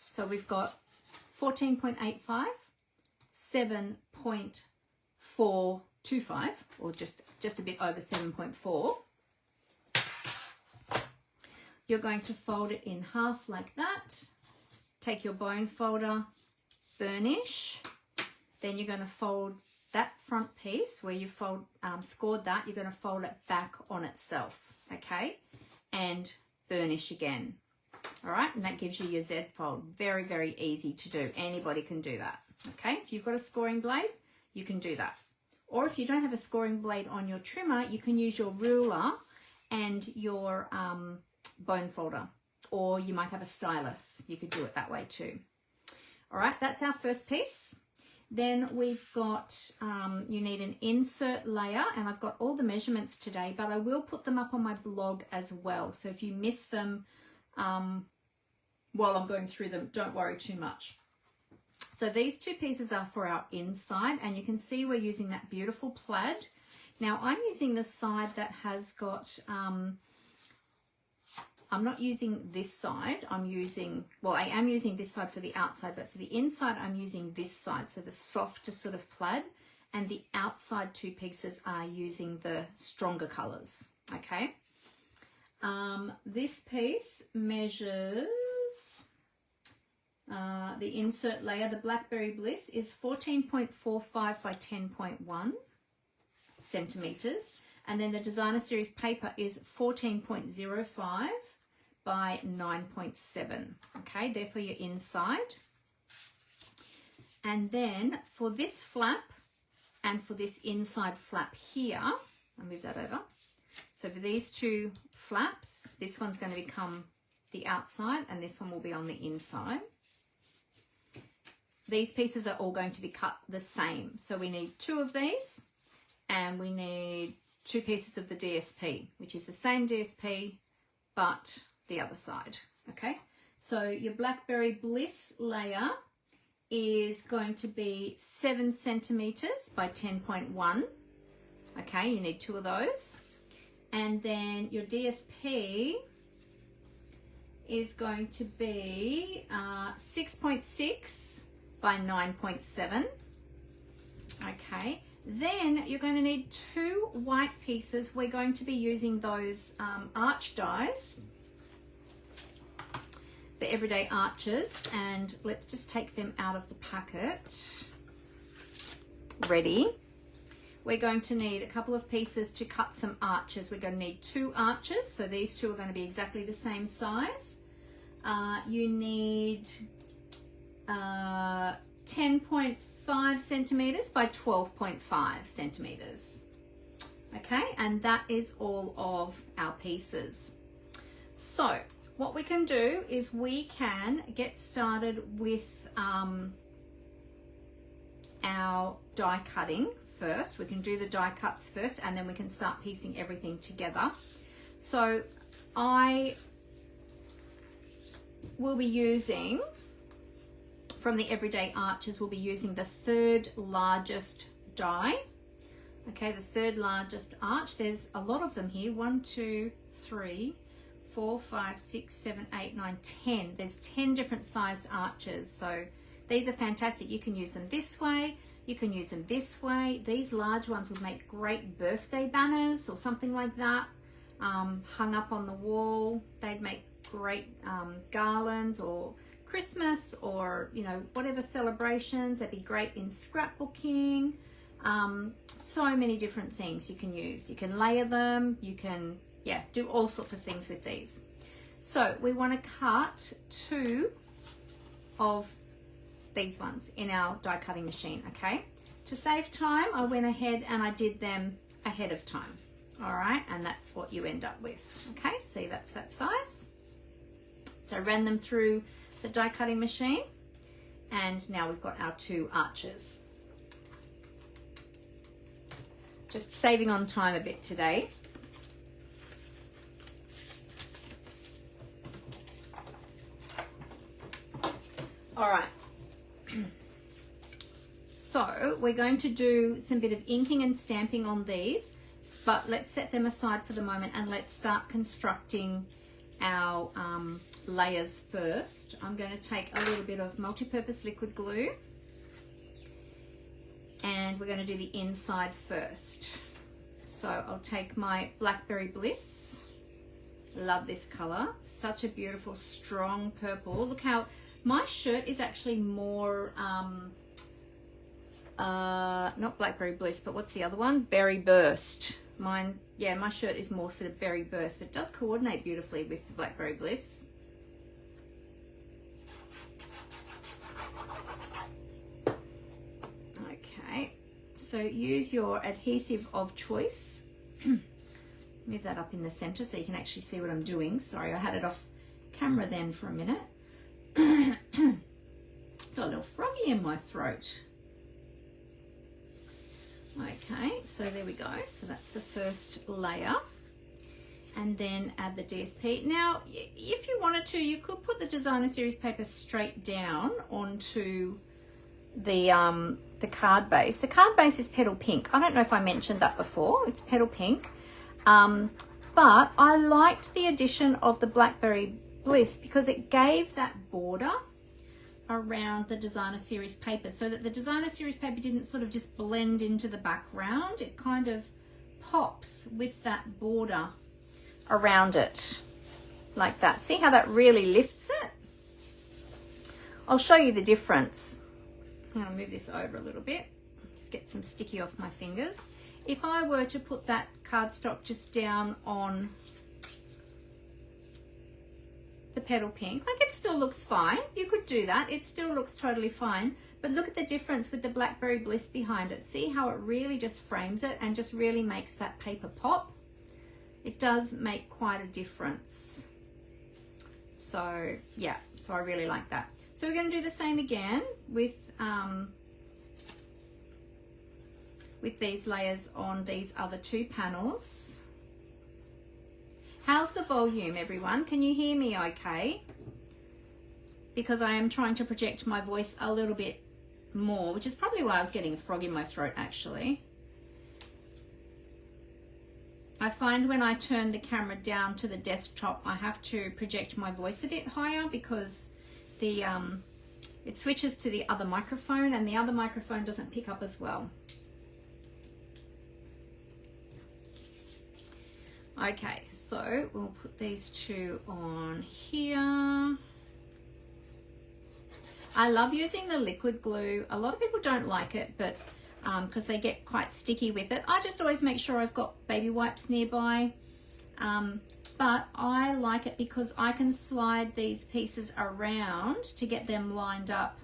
So we've got 14.85, 7.425, or just a bit over 7.4. You're going to fold it in half like that. Take your bone folder, burnish. Then you're going to fold that front piece where you scored that. You're going to fold it back on itself, okay, and burnish again. All right, and that gives you your Z fold. Very, very easy to do. Anybody can do that. Okay, if you've got a scoring blade, you can do that. Or if you don't have a scoring blade on your trimmer, you can use your ruler and your bone folder, or you might have a stylus. You could do it that way too. All right, that's our first piece. Then we've got, you need an insert layer, and I've got all the measurements today, but I will put them up on my blog as well. So if you miss them while I'm going through them, don't worry too much. So these two pieces are for our inside, and you can see we're using that beautiful plaid. Now I'm using the side that has got, I'm not using this side, I am using this side for the outside, but for the inside I'm using this side, so the softer sort of plaid, and the outside two pieces are using the stronger colors, okay? This piece measures, the insert layer, the Blackberry Bliss, is 14.45 by 10.1 centimeters. And then the Designer Series paper is 14.05 by 9.7. Okay, there for your inside. And then for this flap and for this inside flap here, I'll move that over. So for these two flaps, this one's going to become the outside and this one will be on the inside. These pieces are all going to be cut the same. So we need 2 of these and we need 2 pieces of the DSP, which is the same DSP, but the other side. Okay, so your Blackberry Bliss layer is going to be 7 centimeters by 10.1. Okay, you need 2 of those. And then your DSP is going to be 6.6 by 9.7. Okay, then you're going to need 2 white pieces. We're going to be using those arch dies, the everyday arches, and let's just take them out of the packet. Ready. We're going to need a couple of pieces to cut some arches. We're going to need 2 arches, so these 2 are going to be exactly the same size. You need 10.5 centimeters by 12.5 centimeters. Okay, and that is all of our pieces. So what we can do is we can get started with our die cutting first. We can do the die cuts first and then we can start piecing everything together. So I will be using, from the everyday arches, we'll be using the 3rd largest die. Okay, the 3rd largest arch. There's a lot of them here. 1, 2, 3, 4, 5, 6, 7, 8, 9, 10. There's 10 different sized arches. So these are fantastic. You can use them this way. You can use them this way. These large ones would make great birthday banners or something like that, hung up on the wall. They'd make great garlands or Christmas or, you know, whatever celebrations. They'd be great in scrapbooking. So many different things you can use. You can layer them. You can, yeah, do all sorts of things with these. So we want to cut 2 of these ones in our die cutting machine. Okay, to save time, I went ahead and I did them ahead of time. All right, and that's what you end up with. Okay, see, that's that size. So I ran them through the die cutting machine and now we've got our 2 arches. Just saving on time a bit today. All right. So we're going to do some bit of inking and stamping on these, but let's set them aside for the moment and let's start constructing our layers first. I'm going to take a little bit of multi-purpose liquid glue and we're going to do the inside first. So I'll take my Blackberry Bliss. Love this color. Such a beautiful strong purple. Look how my shirt is actually more not Blackberry Bliss, but what's the other one? Berry Burst. Mine, yeah, my shirt is more sort of Berry Burst, but it does coordinate beautifully with the Blackberry Bliss. Okay, so use your adhesive of choice. Move that up in the center so you can actually see what I'm doing. Sorry, I had it off camera then for a minute. Got a little froggy in my throat. Okay, so there we go. So that's the first layer. And then add the DSP. Now, if you wanted to, you could put the Designer Series paper straight down onto the card base. The card base is petal pink. I don't know if I mentioned that before. It's petal pink. But I liked the addition of the Blackberry Bliss because it gave that border around the Designer Series paper so that the Designer Series paper didn't sort of just blend into the background. It kind of pops with that border around it like that. See how that really lifts it? I'll show you the difference. I'm going to move this over a little bit, just get some sticky off my fingers. If I were to put that cardstock just down on the petal pink, like it still looks fine. You could do that. It still looks totally fine. But look at the difference with the Blackberry Bliss behind it. See how it really just frames it and just really makes that paper pop? It does make quite a difference. So yeah, so I really like that. So we're going to do the same again with these layers on these other two panels. How's the volume, everyone? Can you hear me okay? Because I am trying to project my voice a little bit more, which is probably why I was getting a frog in my throat actually. I find when I turn the camera down to the desktop, I have to project my voice a bit higher because the it switches to the other microphone and the other microphone doesn't pick up as well. Okay, so we'll put these two on here. I love using the liquid glue. A lot of people don't like it, but because they get quite sticky with it. I just always make sure I've got baby wipes nearby. But I like it because I can slide these pieces around to get them lined up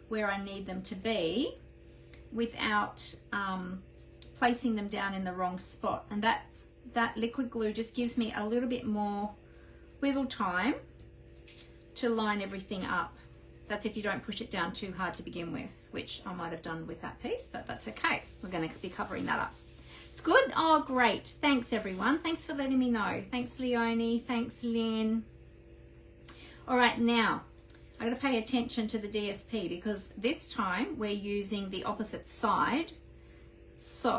where I need them to be without placing them down in the wrong spot. And that liquid glue just gives me a little bit more wiggle time to line everything up. That's if you don't push it down too hard to begin with, which I might have done with that piece, but that's okay. We're going to be covering that up. It's good? Oh, great. Thanks, everyone. Thanks for letting me know. Thanks, Leonie. Thanks, Lynn. All right, now, I'm going to pay attention to the DSP because this time we're using the opposite side. So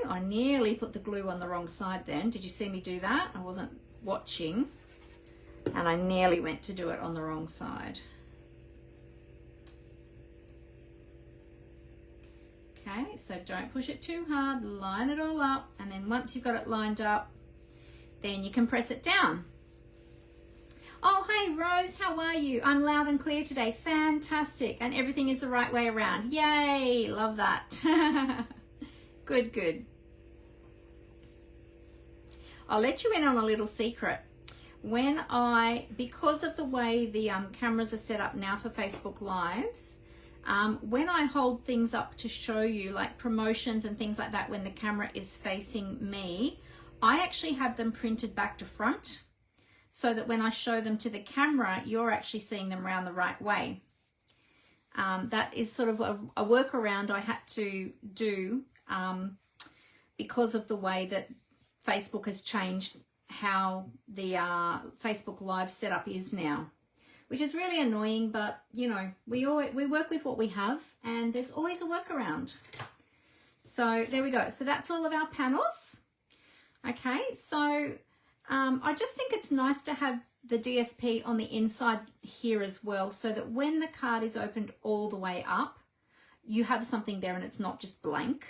I nearly put the glue on the wrong side then. Did you see me do that? I wasn't watching and I nearly went to do it on the wrong side. Okay, so don't push it too hard, line it all up, and then once you've got it lined up, then you can press it down. Oh, hey Rose, how are you? I'm loud and clear today. Fantastic. And everything is the right way around. Yay, love that. Good, good. I'll let you in on a little secret. Because of the way the cameras are set up now for Facebook Lives, when I hold things up to show you like promotions and things like that when the camera is facing me, I actually have them printed back to front so that when I show them to the camera, you're actually seeing them around the right way. That is sort of a workaround I had to do because of the way that Facebook has changed how the Facebook Live setup is now, which is really annoying, but you know, we work with what we have and there's always a workaround. So there we go. So that's all of our panels. Okay, so I just think it's nice to have the DSP on the inside here as well so that when the card is opened all the way up, you have something there and it's not just blank.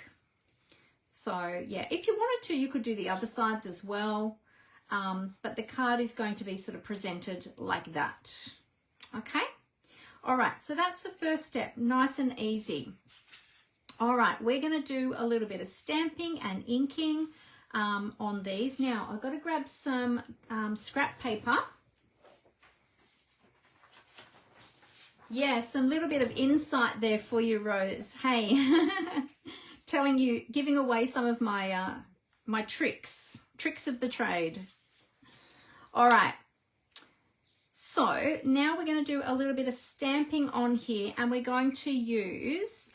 So yeah, if you wanted to, you could do the other sides as well. But the card is going to be sort of presented like that. Okay. All right. So that's the first step. Nice and easy. All right. We're going to do a little bit of stamping and inking on these. Now I've got to grab some scrap paper. Yeah, some little bit of insight there for you, Rose. Hey, telling you, giving away some of my my tricks of the trade. All right, so now we're going to do a little bit of stamping on here and we're going to use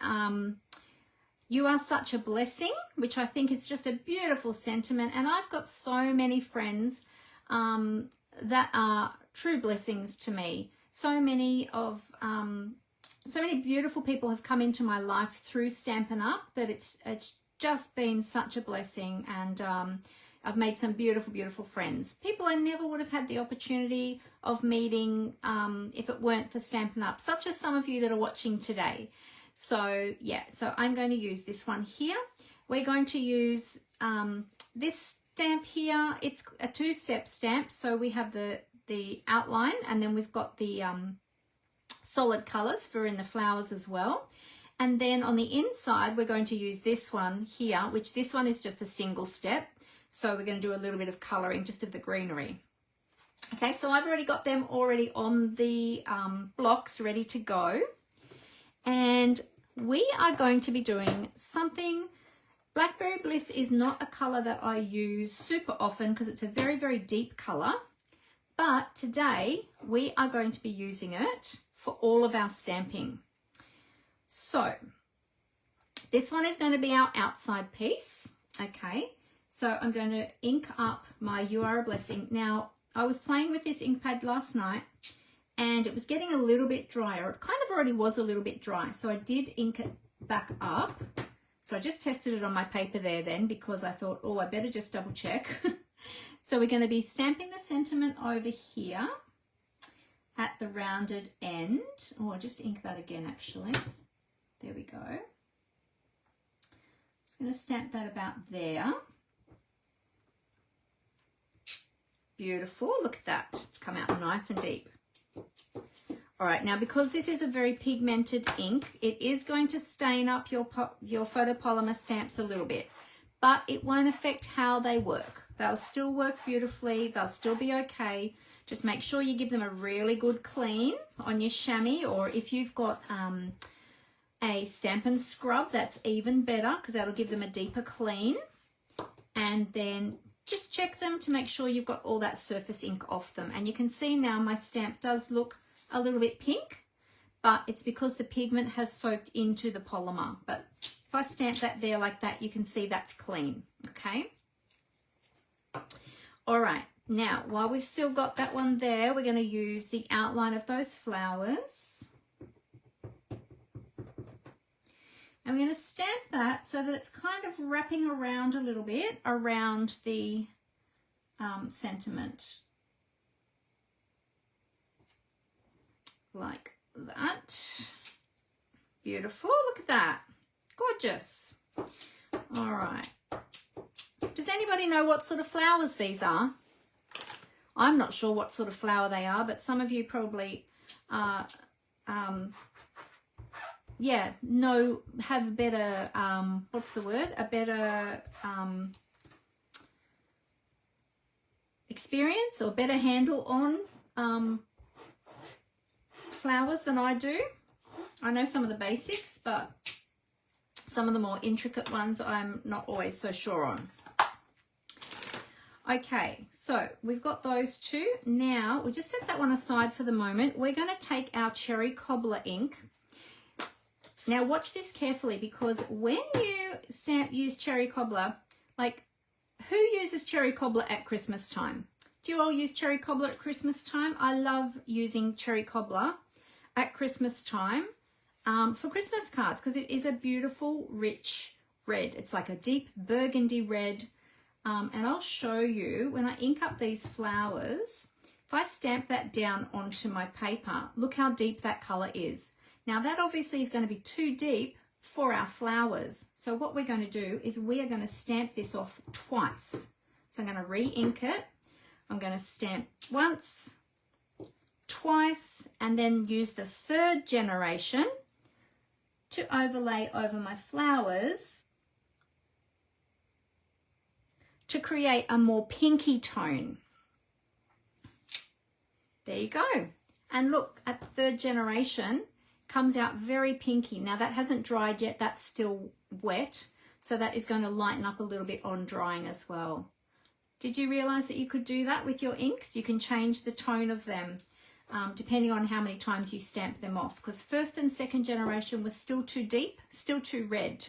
You Are Such a Blessing, which I think is just a beautiful sentiment, and I've got so many friends that are true blessings to me. So many beautiful people have come into my life through Stampin' Up that it's just been such a blessing, and I've made some beautiful, beautiful friends. People I never would have had the opportunity of meeting if it weren't for Stampin' Up, such as some of you that are watching today. So yeah, so I'm going to use this one here. We're going to use this stamp here, it's a two-step stamp. So we have the outline, and then we've got the solid colors for in the flowers as well. And then on the inside, we're going to use this one here, which this one is just a single step. So we're going to do a little bit of coloring just of the greenery. Okay, so I've already got them already on the blocks ready to go. And we are going to be doing something. Blackberry Bliss is not a color that I use super often because it's a very, very deep color. But today we are going to be using it for all of our stamping. So this one is going to be our outside piece. Okay, so I'm going to ink up my You Are a Blessing. Now, I was playing with this ink pad last night and it was getting a little bit drier. It kind of already was a little bit dry, so I did ink it back up. So I just tested it on my paper there then because I thought, oh, I better just double check. So we're going to be stamping the sentiment over here at the rounded end. Oh, I'll just ink that again actually. There we go. Just going to stamp that about there. Beautiful. Look at that. It's come out nice and deep. All right, now because this is a very pigmented ink, it is going to stain up your photopolymer stamps a little bit, but it won't affect how they work. They'll still work beautifully. They'll still be okay. Just make sure you give them a really good clean on your chamois, or if you've got a Stampin' scrub, that's even better because that'll give them a deeper clean. And then just check them to make sure you've got all that surface ink off them. And you can see now my stamp does look a little bit pink, but it's because the pigment has soaked into the polymer. But if I stamp that there like that, you can see that's clean. Okay. All right. Now, while we've still got that one there, we're going to use the outline of those flowers. And we're going to stamp that so that it's kind of wrapping around a little bit around the sentiment. Like that. Beautiful. Look at that. Gorgeous. All right. Does anybody know what sort of flowers these are? I'm not sure what sort of flower they are, but some of you probably yeah, know, have a better, what's the word? A better experience or better handle on flowers than I do. I know some of the basics, but some of the more intricate ones I'm not always so sure on. Okay, so we've got those two. Now, we'll just set that one aside for the moment. We're going to take our cherry cobbler ink. Now, watch this carefully, because when you use cherry cobbler, like, who uses cherry cobbler at Christmas time? Do you all use cherry cobbler at Christmas time? I love using cherry cobbler at Christmas time for Christmas cards, because it is a beautiful, rich red. It's like a deep burgundy red. And I'll show you when I ink up these flowers, if I stamp that down onto my paper, look how deep that color is. Now that obviously is going to be too deep for our flowers. So what we're going to do is we are going to stamp this off twice. So I'm going to re-ink it. I'm going to stamp once, twice, and then use the third generation to overlay over my flowers to create a more pinky tone. There you go. And look, at the third generation, comes out very pinky. Now that hasn't dried yet, that's still wet, so that is going to lighten up a little bit on drying as well. Did you realize that you could do that with your inks? You can change the tone of them depending on how many times you stamp them off, because first and second generation was still too deep, still too red.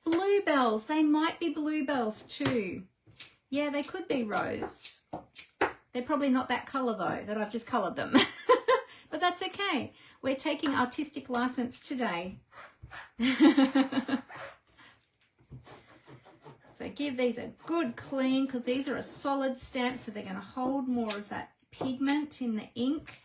Bluebells, they might be bluebells too. Yeah, they could be rose. They're probably not that color though, that I've just colored them. But that's okay. We're taking artistic license today. So give these a good clean, because these are a solid stamp, so they're going to hold more of that pigment in the ink.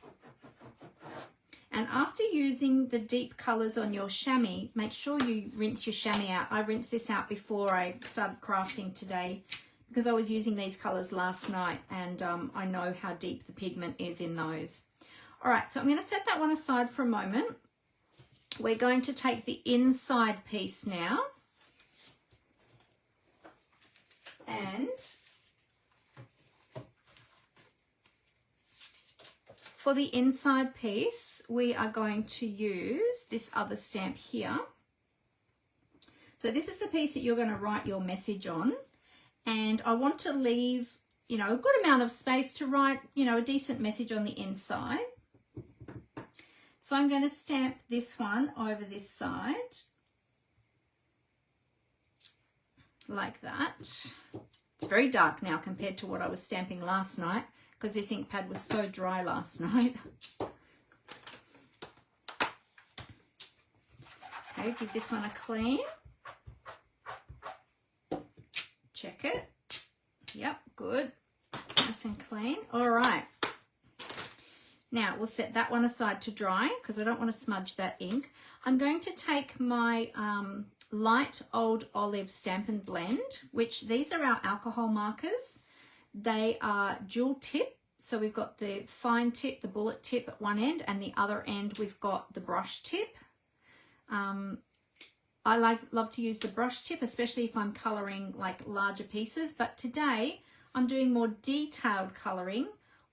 And after using the deep colors on your chamois, make sure you rinse your chamois out. I rinsed this out before I started crafting today because I was using these colors last night, and I know how deep the pigment is in those. All right, so I'm going to set that one aside for a moment. We're going to take the inside piece now, and for the inside piece, we are going to use this other stamp here. So this is the piece that you're going to write your message on, and I want to leave, you know, a good amount of space to write, you know, a decent message on the inside. So I'm going to stamp this one over this side, like that. It's very dark now compared to what I was stamping last night, because this ink pad was so dry last night. Okay, give this one a clean. Check it. Yep, good. It's nice and clean. All right. Now we'll set that one aside to dry because I don't want to smudge that ink. I'm going to take my light Old Olive Stampin' Blend, which these are our alcohol markers. They are dual tip. So we've got the fine tip, the bullet tip at one end, and the other end we've got the brush tip. I love to use the brush tip, especially if I'm colouring like larger pieces. But today I'm doing more detailed colouring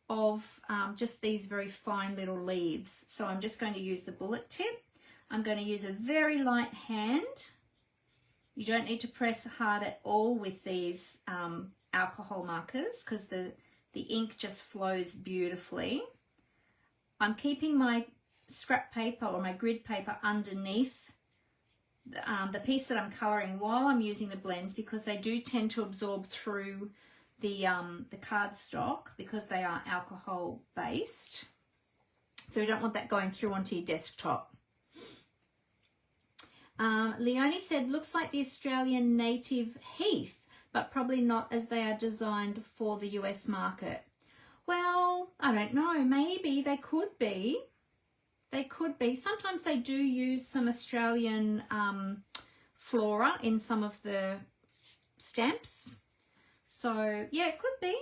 of just these very fine little leaves. So I'm just going to use the bullet tip. I'm going to use a very light hand. You don't need to press hard at all with these alcohol markers because the ink just flows beautifully. I'm keeping my scrap paper or my grid paper underneath the piece that I'm colouring while I'm using the blends, because they do tend to absorb through the cardstock because they are alcohol based. So you don't want that going through onto your desktop. Leonie said, looks like the Australian native heath, but probably not as they are designed for the US market. Well, I don't know. Maybe they could be. They could be. Sometimes they do use some Australian flora in some of the stamps. So, yeah, it could be.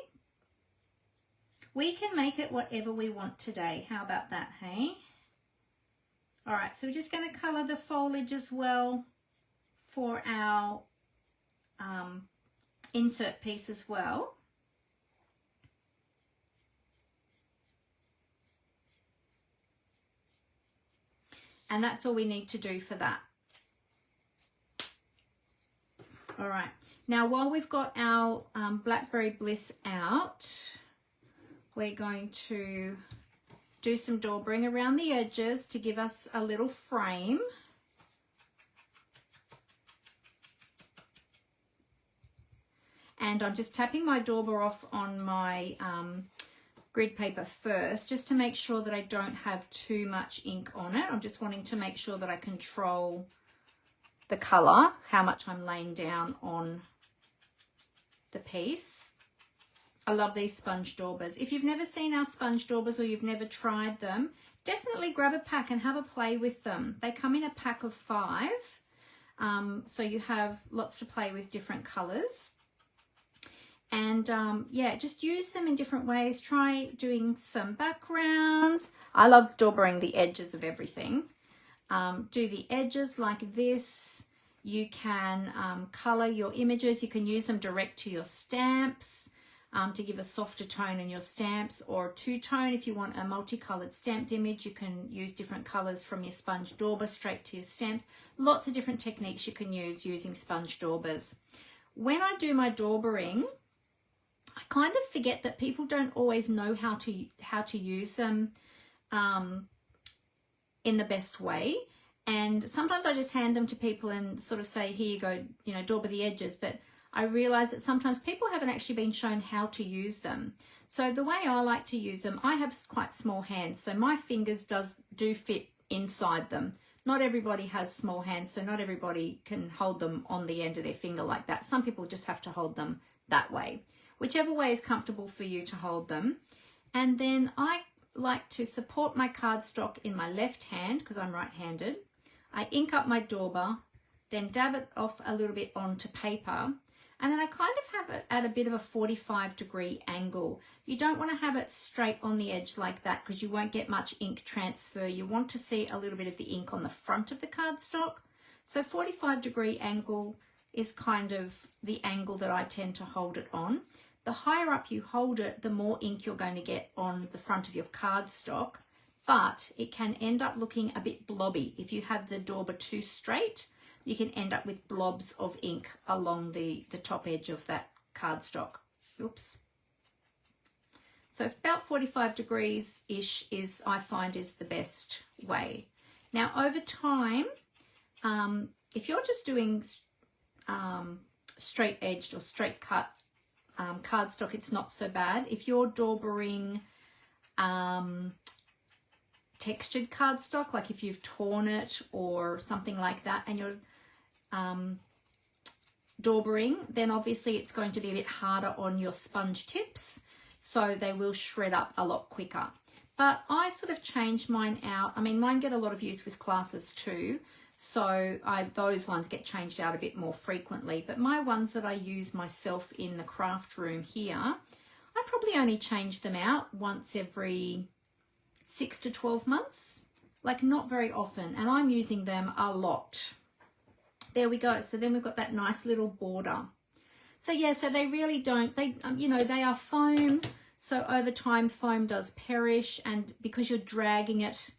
We can make it whatever we want today. How about that, hey? All right, so we're just going to colour the foliage as well for our insert piece as well. And that's all we need to do for that. All right, now while we've got our Blackberry Bliss out, we're going to do some daubering around the edges to give us a little frame. And I'm just tapping my dauber off on my grid paper first, just to make sure that I don't have too much ink on it. I'm just wanting to make sure that I control the colour, how much I'm laying down on the piece. I love these sponge daubers. If you've never seen our sponge daubers or you've never tried them, definitely grab a pack and have a play with them. They come in a pack of 5, so you have lots to play with, different colours. And yeah, just use them in different ways. Try doing some backgrounds. I love daubering the edges of everything. Do the edges like this. You can colour your images. You can use them direct to your stamps to give a softer tone in your stamps, or a two-tone. If you want a multicoloured stamped image, you can use different colours from your sponge dauber straight to your stamps. Lots of different techniques you can use using sponge daubers. When I do my daubering, I kind of forget that people don't always know how to use them in the best way, and sometimes I just hand them to people and sort of say, here you go, you know, dauber the edges. But I realize that sometimes people haven't actually been shown how to use them. So the way I like to use them, I have quite small hands, so my fingers do fit inside them. Not everybody has small hands, so not everybody can hold them on the end of their finger like that. Some people just have to hold them that way. Whichever way is comfortable for you to hold them. And then I like to support my cardstock in my left hand because I'm right-handed. I ink up my dauber, then dab it off a little bit onto paper. And then I kind of have it at a bit of a 45-degree angle. You don't want to have it straight on the edge like that because you won't get much ink transfer. You want to see a little bit of the ink on the front of the cardstock. So 45-degree angle is kind of the angle that I tend to hold it on. The higher up you hold it, the more ink you're going to get on the front of your cardstock, but it can end up looking a bit blobby. If you have the dauber too straight, you can end up with blobs of ink along the top edge of that cardstock. Oops. So about 45 degrees-ish is, I find, is the best way. Now over time, if you're just doing straight edged or straight cut cardstock, it's not so bad. If you're daubering textured cardstock, like if you've torn it or something like that, and you're daubering, then obviously it's going to be a bit harder on your sponge tips, so they will shred up a lot quicker. But I sort of change mine out. I mean, mine get a lot of use with classes too, so those ones get changed out a bit more frequently. But my ones that I use myself in the craft room here, I probably only change them out once every 6 to 12 months, like not very often, and I'm using them a lot. There we go. So then we've got that nice little border. So yeah, so they really don't, you know, they are foam. So over time, foam does perish, and because you're dragging it,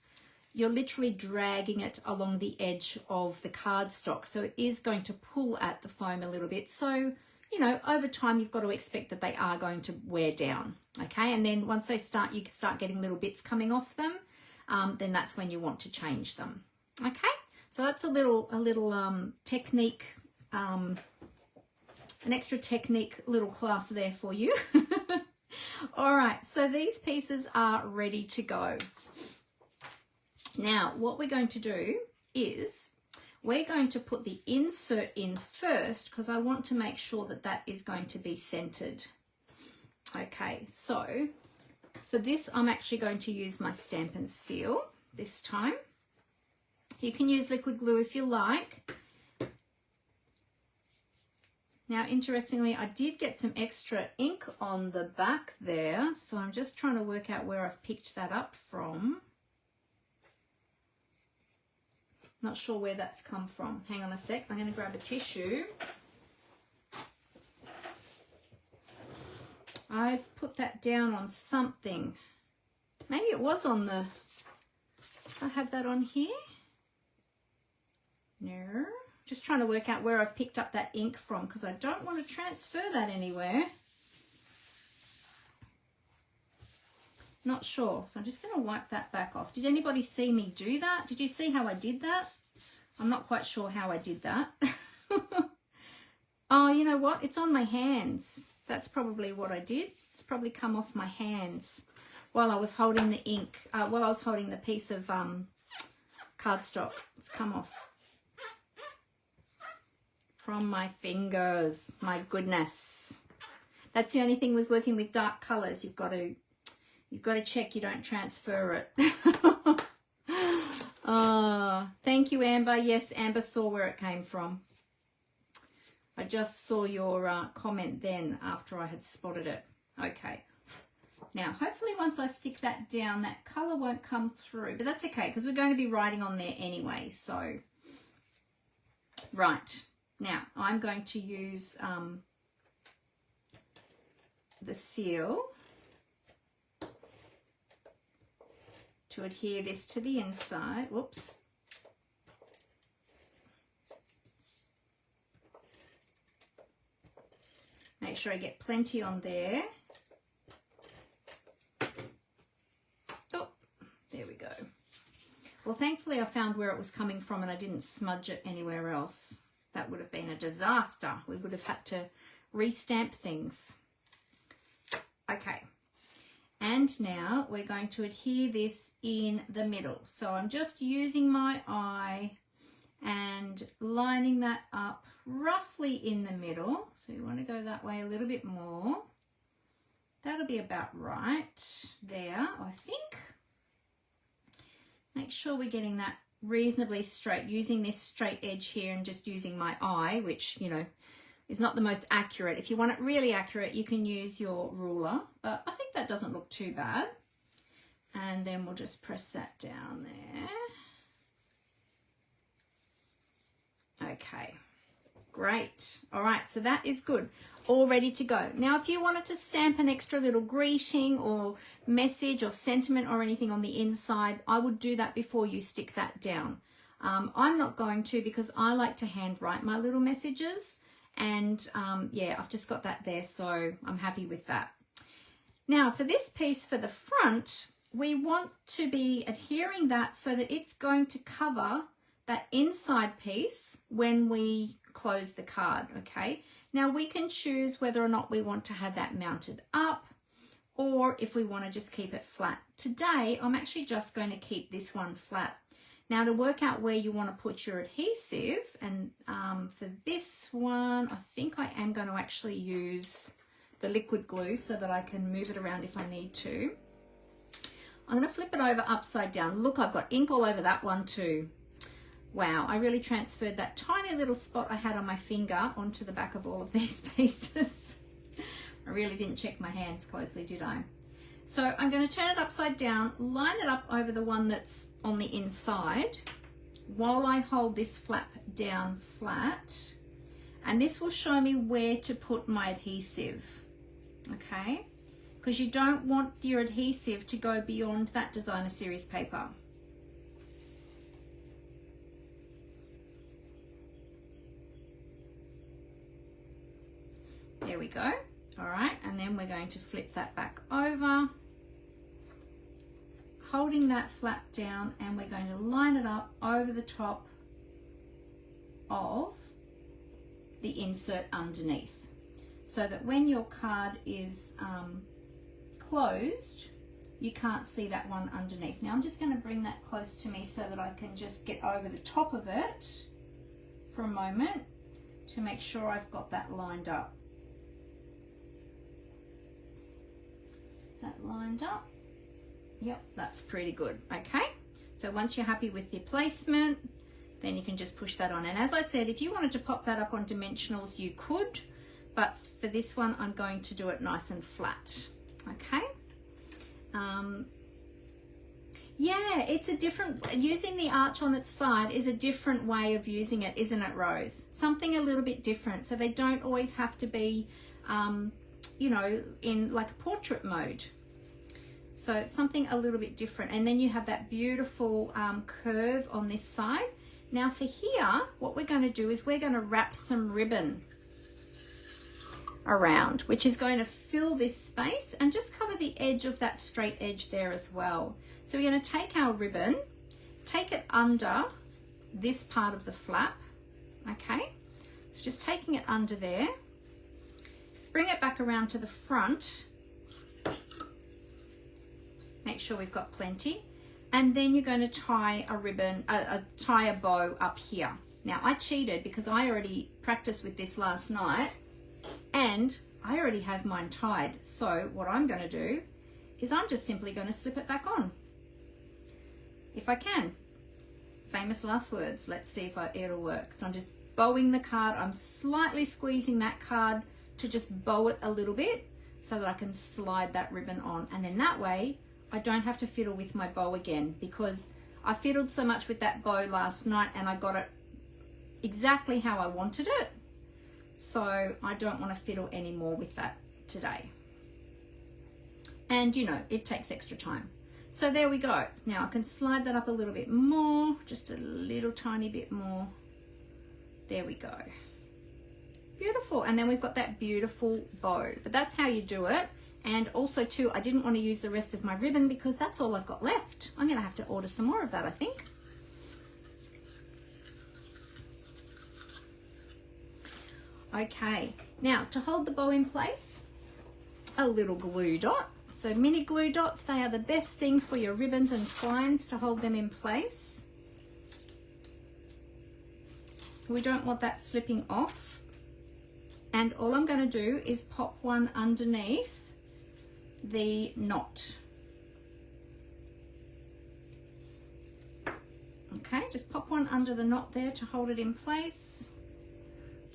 you're literally dragging it along the edge of the cardstock. So it is going to pull at the foam a little bit. So, you know, over time, you've got to expect that they are going to wear down. Okay. And then once they start, you can start getting little bits coming off them. Then that's when you want to change them. Okay. So that's a little technique, an extra technique little class there for you. All right. So these pieces are ready to go. Now, what we're going to do is we're going to put the insert in first because I want to make sure that that is going to be centered. Okay, so for this, I'm actually going to use my Stampin' Seal this time. You can use liquid glue if you like. Now, interestingly, I did get some extra ink on the back there, so I'm just trying to work out where I've picked that up from. Not sure where that's come from. Hang on a sec. I'm going to grab a tissue. I've put that down on something. Maybe it was on the... I have that on here. No. Just trying to work out where I've picked up that ink from because I don't want to transfer that anywhere. Not sure, so I'm just going to wipe that back off. Did anybody see me do that? Did you see how I did that? I'm not quite sure how I did that. Oh, you know what? It's on my hands. That's probably what I did. It's probably come off my hands while I was holding the ink, while I was holding the piece of cardstock. It's come off from my fingers. My goodness. That's the only thing with working with dark colors. You've got to check you don't transfer it. Oh, thank you, Amber. Yes, Amber saw where it came from. I just saw your comment then after I had spotted it. Okay. Now, hopefully once I stick that down, that colour won't come through. But that's okay because we're going to be writing on there anyway. So, right. Now, I'm going to use the seal to adhere this to the inside. Whoops. Make sure I get plenty on there. Oh, there we go. Well, thankfully I found where it was coming from and I didn't smudge it anywhere else. That would have been a disaster. We would have had to restamp things. Okay. And now we're going to adhere this in the middle. So I'm just using my eye and lining that up roughly in the middle. So you want to go that way a little bit more. That'll be about right there, I think. Make sure we're getting that reasonably straight, using this straight edge here and just using my eye, which, you know, is not the most accurate. If you want it really accurate, you can use your ruler, but I think that doesn't look too bad. And then we'll just press that down there. Okay, great. All right, so that is good. All ready to go. Now, if you wanted to stamp an extra little greeting or message or sentiment or anything on the inside, I would do that before you stick that down. I'm not going to, because I like to handwrite my little messages, and yeah, I've just got that there, so I'm happy with that. Now, for this piece for the front, we want to be adhering that so that it's going to cover that inside piece when we close the card, okay? Now we can choose whether or not we want to have that mounted up, or if we want to just keep it flat. Today, I'm actually just going to keep this one flat. Now, to work out where you want to put your adhesive, and for this one, I think I am going to actually use the liquid glue so that I can move it around if I need to. I'm going to flip it over upside down. Look, I've got ink all over that one too. Wow, I really transferred that tiny little spot I had on my finger onto the back of all of these pieces. I really didn't check my hands closely, did I? So I'm going to turn it upside down, line it up over the one that's on the inside while I hold this flap down flat, and this will show me where to put my adhesive, okay? Because you don't want your adhesive to go beyond that designer series paper. There we go. All right, and then we're going to flip that back over, holding that flap down, and we're going to line it up over the top of the insert underneath, so that when your card is closed, you can't see that one underneath. Now I'm just going to bring that close to me so that I can just get over the top of it for a moment to make sure I've got that lined up. Is that lined up? Yep, that's pretty good. Okay, so once you're happy with your placement, then you can just push that on. And as I said, if you wanted to pop that up on dimensionals, you could, but for this one, I'm going to do it nice and flat. Okay. Yeah, it's a different, using the arch on its side is a different way of using it, isn't it, Rose? Something a little bit different, so they don't always have to be you know, in like a portrait mode. So it's something a little bit different. And then you have that beautiful curve on this side. Now for here, what we're going to do is we're going to wrap some ribbon around, which is going to fill this space and just cover the edge of that straight edge there as well. So we're going to take our ribbon, take it under this part of the flap, okay? So just taking it under there, bring it back around to the front, make sure we've got plenty, and then you're going to tie a ribbon, tie a bow up here. Now I cheated because I already practiced with this last night and I already have mine tied. So what I'm going to do is I'm just simply going to slip it back on, if I can. Famous last words. Let's see if it'll work. So I'm just bowing the card. I'm slightly squeezing that card to just bow it a little bit so that I can slide that ribbon on, and then that way I don't have to fiddle with my bow again, because I fiddled so much with that bow last night and I got it exactly how I wanted it, so I don't want to fiddle anymore with that today. And you know, it takes extra time. So there we go. Now I can slide that up a little bit more, just a little tiny bit more. There we go. Beautiful. And then we've got that beautiful bow, but that's how you do it. And also too, I didn't want to use the rest of my ribbon because that's all I've got left. I'm going to have to order some more of that, I think. Okay, now to hold the bow in place, a little glue dot. So mini glue dots, they are the best thing for your ribbons and twines to hold them in place. We don't want that slipping off. And all I'm going to do is pop one underneath the knot. Okay, just pop one under the knot there to hold it in place.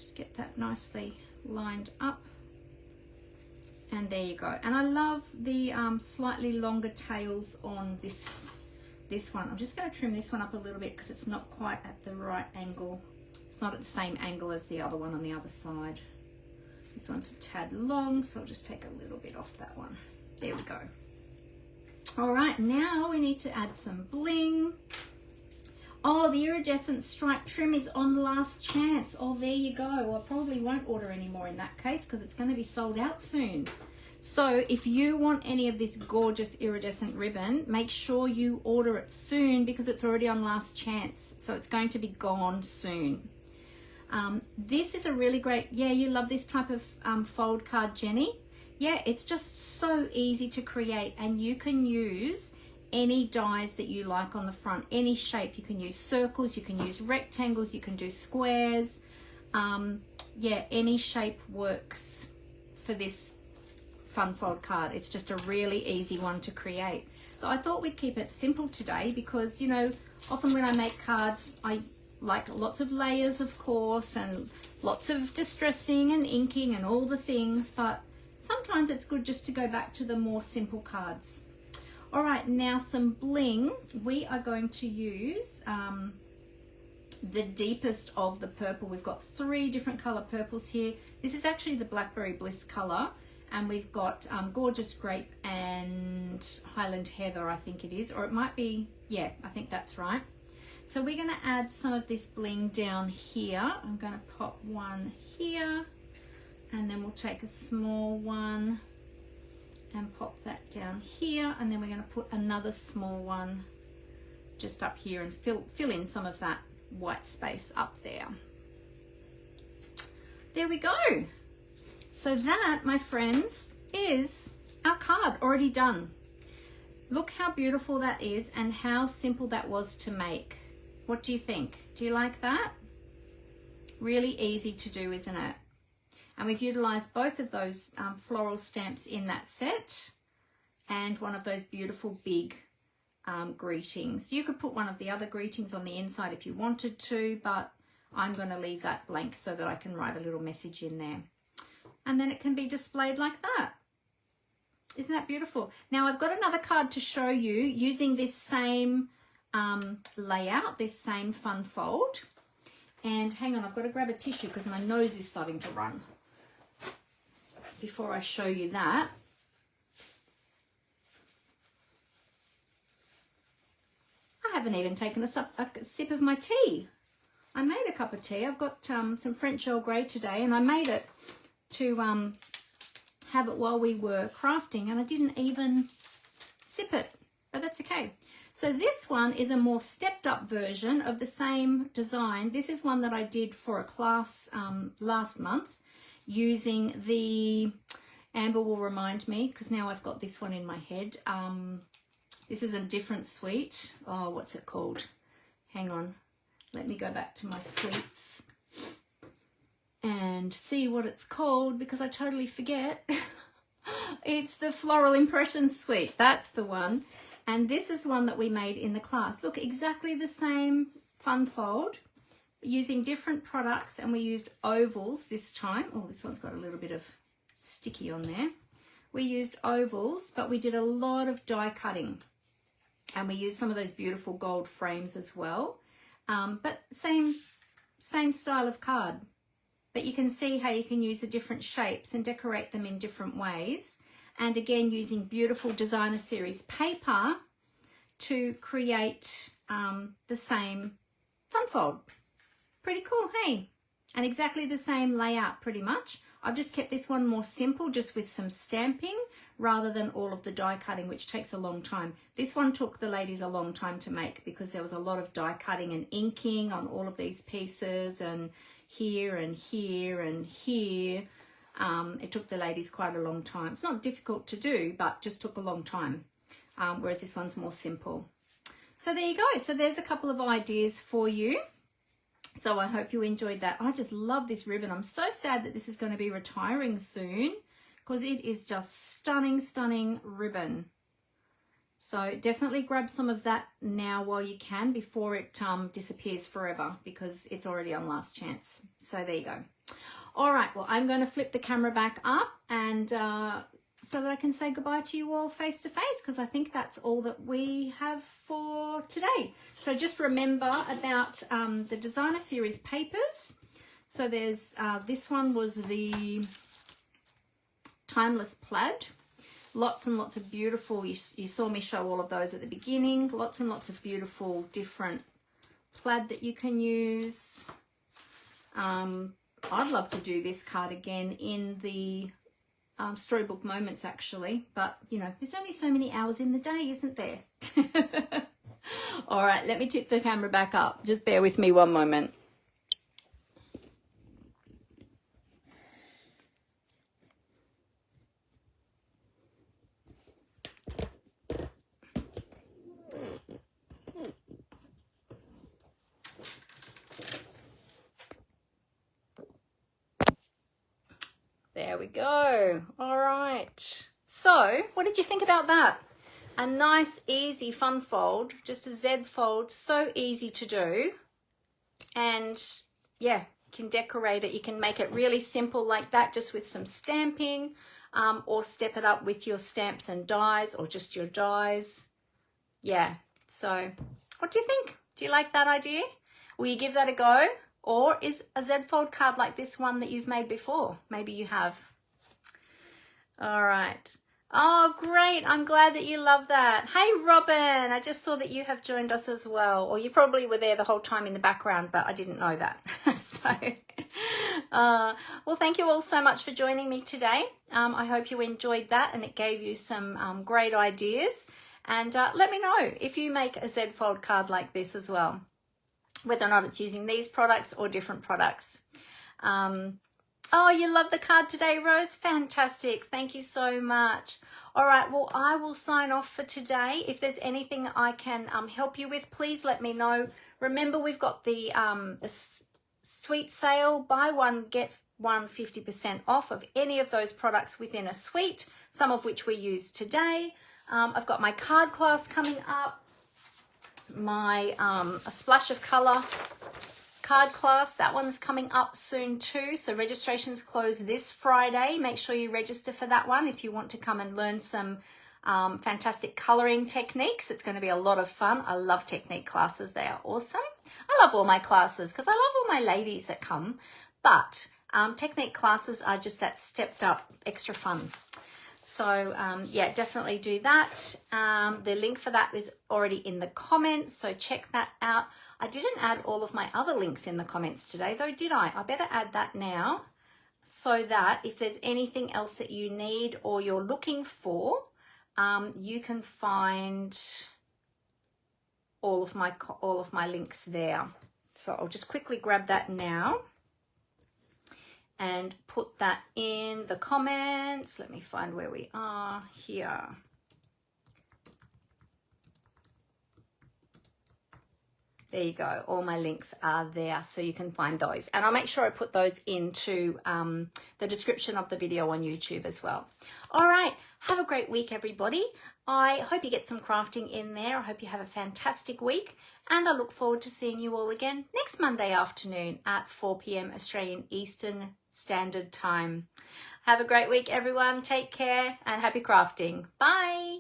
Just get that nicely lined up. And there you go. And I love the slightly longer tails on this one. I'm just going to trim this one up a little bit because it's not quite at the right angle. It's not at the same angle as the other one on the other side. This one's a tad long, so I'll just take a little bit off that one. There we go. All right, now we need to add some bling. Oh, the iridescent stripe trim is on last chance. Oh, there you go. Well, I probably won't order any more in that case because it's going to be sold out soon. So if you want any of this gorgeous iridescent ribbon, make sure you order it soon because it's already on last chance. So it's going to be gone soon. This is a really great, yeah, you love this type of fold card, Jenny. Yeah, it's just so easy to create, and you can use any dies that you like on the front, any shape. You can use circles, you can use rectangles, you can do squares. Yeah, any shape works for this fun fold card. It's just a really easy one to create. So I thought we'd keep it simple today because, you know, often when I make cards, I like lots of layers, of course, and lots of distressing and inking and all the things, but sometimes it's good just to go back to the more simple cards. All right, now some bling. We are going to use the deepest of the purple. We've got 3 different color purples here. This is actually the Blackberry Bliss color, and we've got Gorgeous Grape and Highland Heather, I think it is, or it might be, yeah, I think that's right. So we're gonna add some of this bling down here. I'm gonna pop one here, and then we'll take a small one and pop that down here, and then we're going to put another small one just up here and fill in some of that white space up there. There we go. So that, my friends, is our card already done. Look how beautiful that is and how simple that was to make. What do you think? Do you like that? Really easy to do, isn't it? And we've utilized both of those floral stamps in that set and one of those beautiful big greetings. You could put one of the other greetings on the inside if you wanted to, but I'm going to leave that blank so that I can write a little message in there. And then it can be displayed like that. Isn't that beautiful? Now I've got another card to show you using this same layout, this same fun fold. And hang on, I've got to grab a tissue because my nose is starting to run. Before I show you that, I haven't even taken a sip of my tea. I made a cup of tea. I've got some French Earl Grey today, and I made it to have it while we were crafting, and I didn't even sip it, but that's okay. So this one is a more stepped up version of the same design. This is one that I did for a class last month using the, Amber will remind me because now I've got this one in my head. This is a different sweet. Oh, what's it called? Hang on. Let me go back to my sweets and see what it's called because I totally forget. It's the Floral Impressions Sweet. That's the one. And this is one that we made in the class. Look, exactly the same fun fold using different products, and we used ovals this time. Oh, this one's got a little bit of sticky on there. We used ovals, but we did a lot of die cutting, and we used some of those beautiful gold frames as well. But same style of card. But you can see how you can use the different shapes and decorate them in different ways. And again, using beautiful designer series paper to create the same fun fold. Pretty cool, hey? And exactly the same layout pretty much. I've just kept this one more simple, just with some stamping rather than all of the die cutting, which takes a long time. This one took the ladies a long time to make because there was a lot of die cutting and inking on all of these pieces, and here and here and here. It took the ladies quite a long time. It's not difficult to do, but just took a long time, whereas this one's more simple. So there you go. So there's a couple of ideas for you. So I hope you enjoyed that. I just love this ribbon. I'm so sad that this is going to be retiring soon because it is just stunning, stunning ribbon. So definitely grab some of that now while you can before it disappears forever because it's already on last chance. So there you go. All right, well, I'm going to flip the camera back up and so that I can say goodbye to you all face to face, because I think that's all that we have for today. So just remember about the designer series papers. So there's this one was the Timeless Plaid. Lots and lots of beautiful, you saw me show all of those at the beginning. Lots and lots of beautiful different plaid that you can use. I'd love to do this card again in the Storybook Moments actually, but you know, there's only so many hours in the day, isn't there? All right, let me tip the camera back up. Just bear with me one moment. There we go. All right. So, what did you think about that? A nice, easy, fun fold. Just a Z fold. So easy to do. And, yeah, you can decorate it. You can make it really simple like that, just with some stamping. Or step it up with your stamps and dies, or just your dies. Yeah. So, what do you think? Do you like that idea? Will you give that a go? Or is a Z fold card like this one that you've made before? Maybe you have. All right. Oh, great. I'm glad that you love that. Hey, Robin, I just saw that you have joined us as well. Or you probably were there the whole time in the background, but I didn't know that. Well, thank you all so much for joining me today. I hope you enjoyed that and it gave you some great ideas. And let me know if you make a Z fold card like this as well, whether or not it's using these products or different products. Oh, you love the card today, Rose? Fantastic. Thank you so much. All right, well, I will sign off for today. If there's anything I can help you with, please let me know. Remember, we've got the sweet sale. Buy one, get one 50% off of any of those products within a suite, some of which we use today. I've got my card class coming up. My a splash of color card class, that one's coming up soon too. So registrations close this Friday. Make sure you register for that one if you want to come and learn some fantastic coloring techniques. It's going to be a lot of fun. I love technique classes. They are awesome. I love all my classes because I love all my ladies that come, but technique classes are just that stepped up extra fun. So yeah, definitely do that. The link for that is already in the comments, so check that out. I didn't add all of my other links in the comments today though, did I? I better add that now, so that if there's anything else that you need or you're looking for, you can find all of my links there. So I'll just quickly grab that now and put that in the comments. Let me find where we are here. There you go. All my links are there, so you can find those. And I'll make sure I put those into the description of the video on YouTube as well. All right. Have a great week, everybody. I hope you get some crafting in there. I hope you have a fantastic week. And I look forward to seeing you all again next Monday afternoon at 4 p.m. Australian Eastern Standard Time. Have a great week, everyone. Take care and happy crafting. Bye.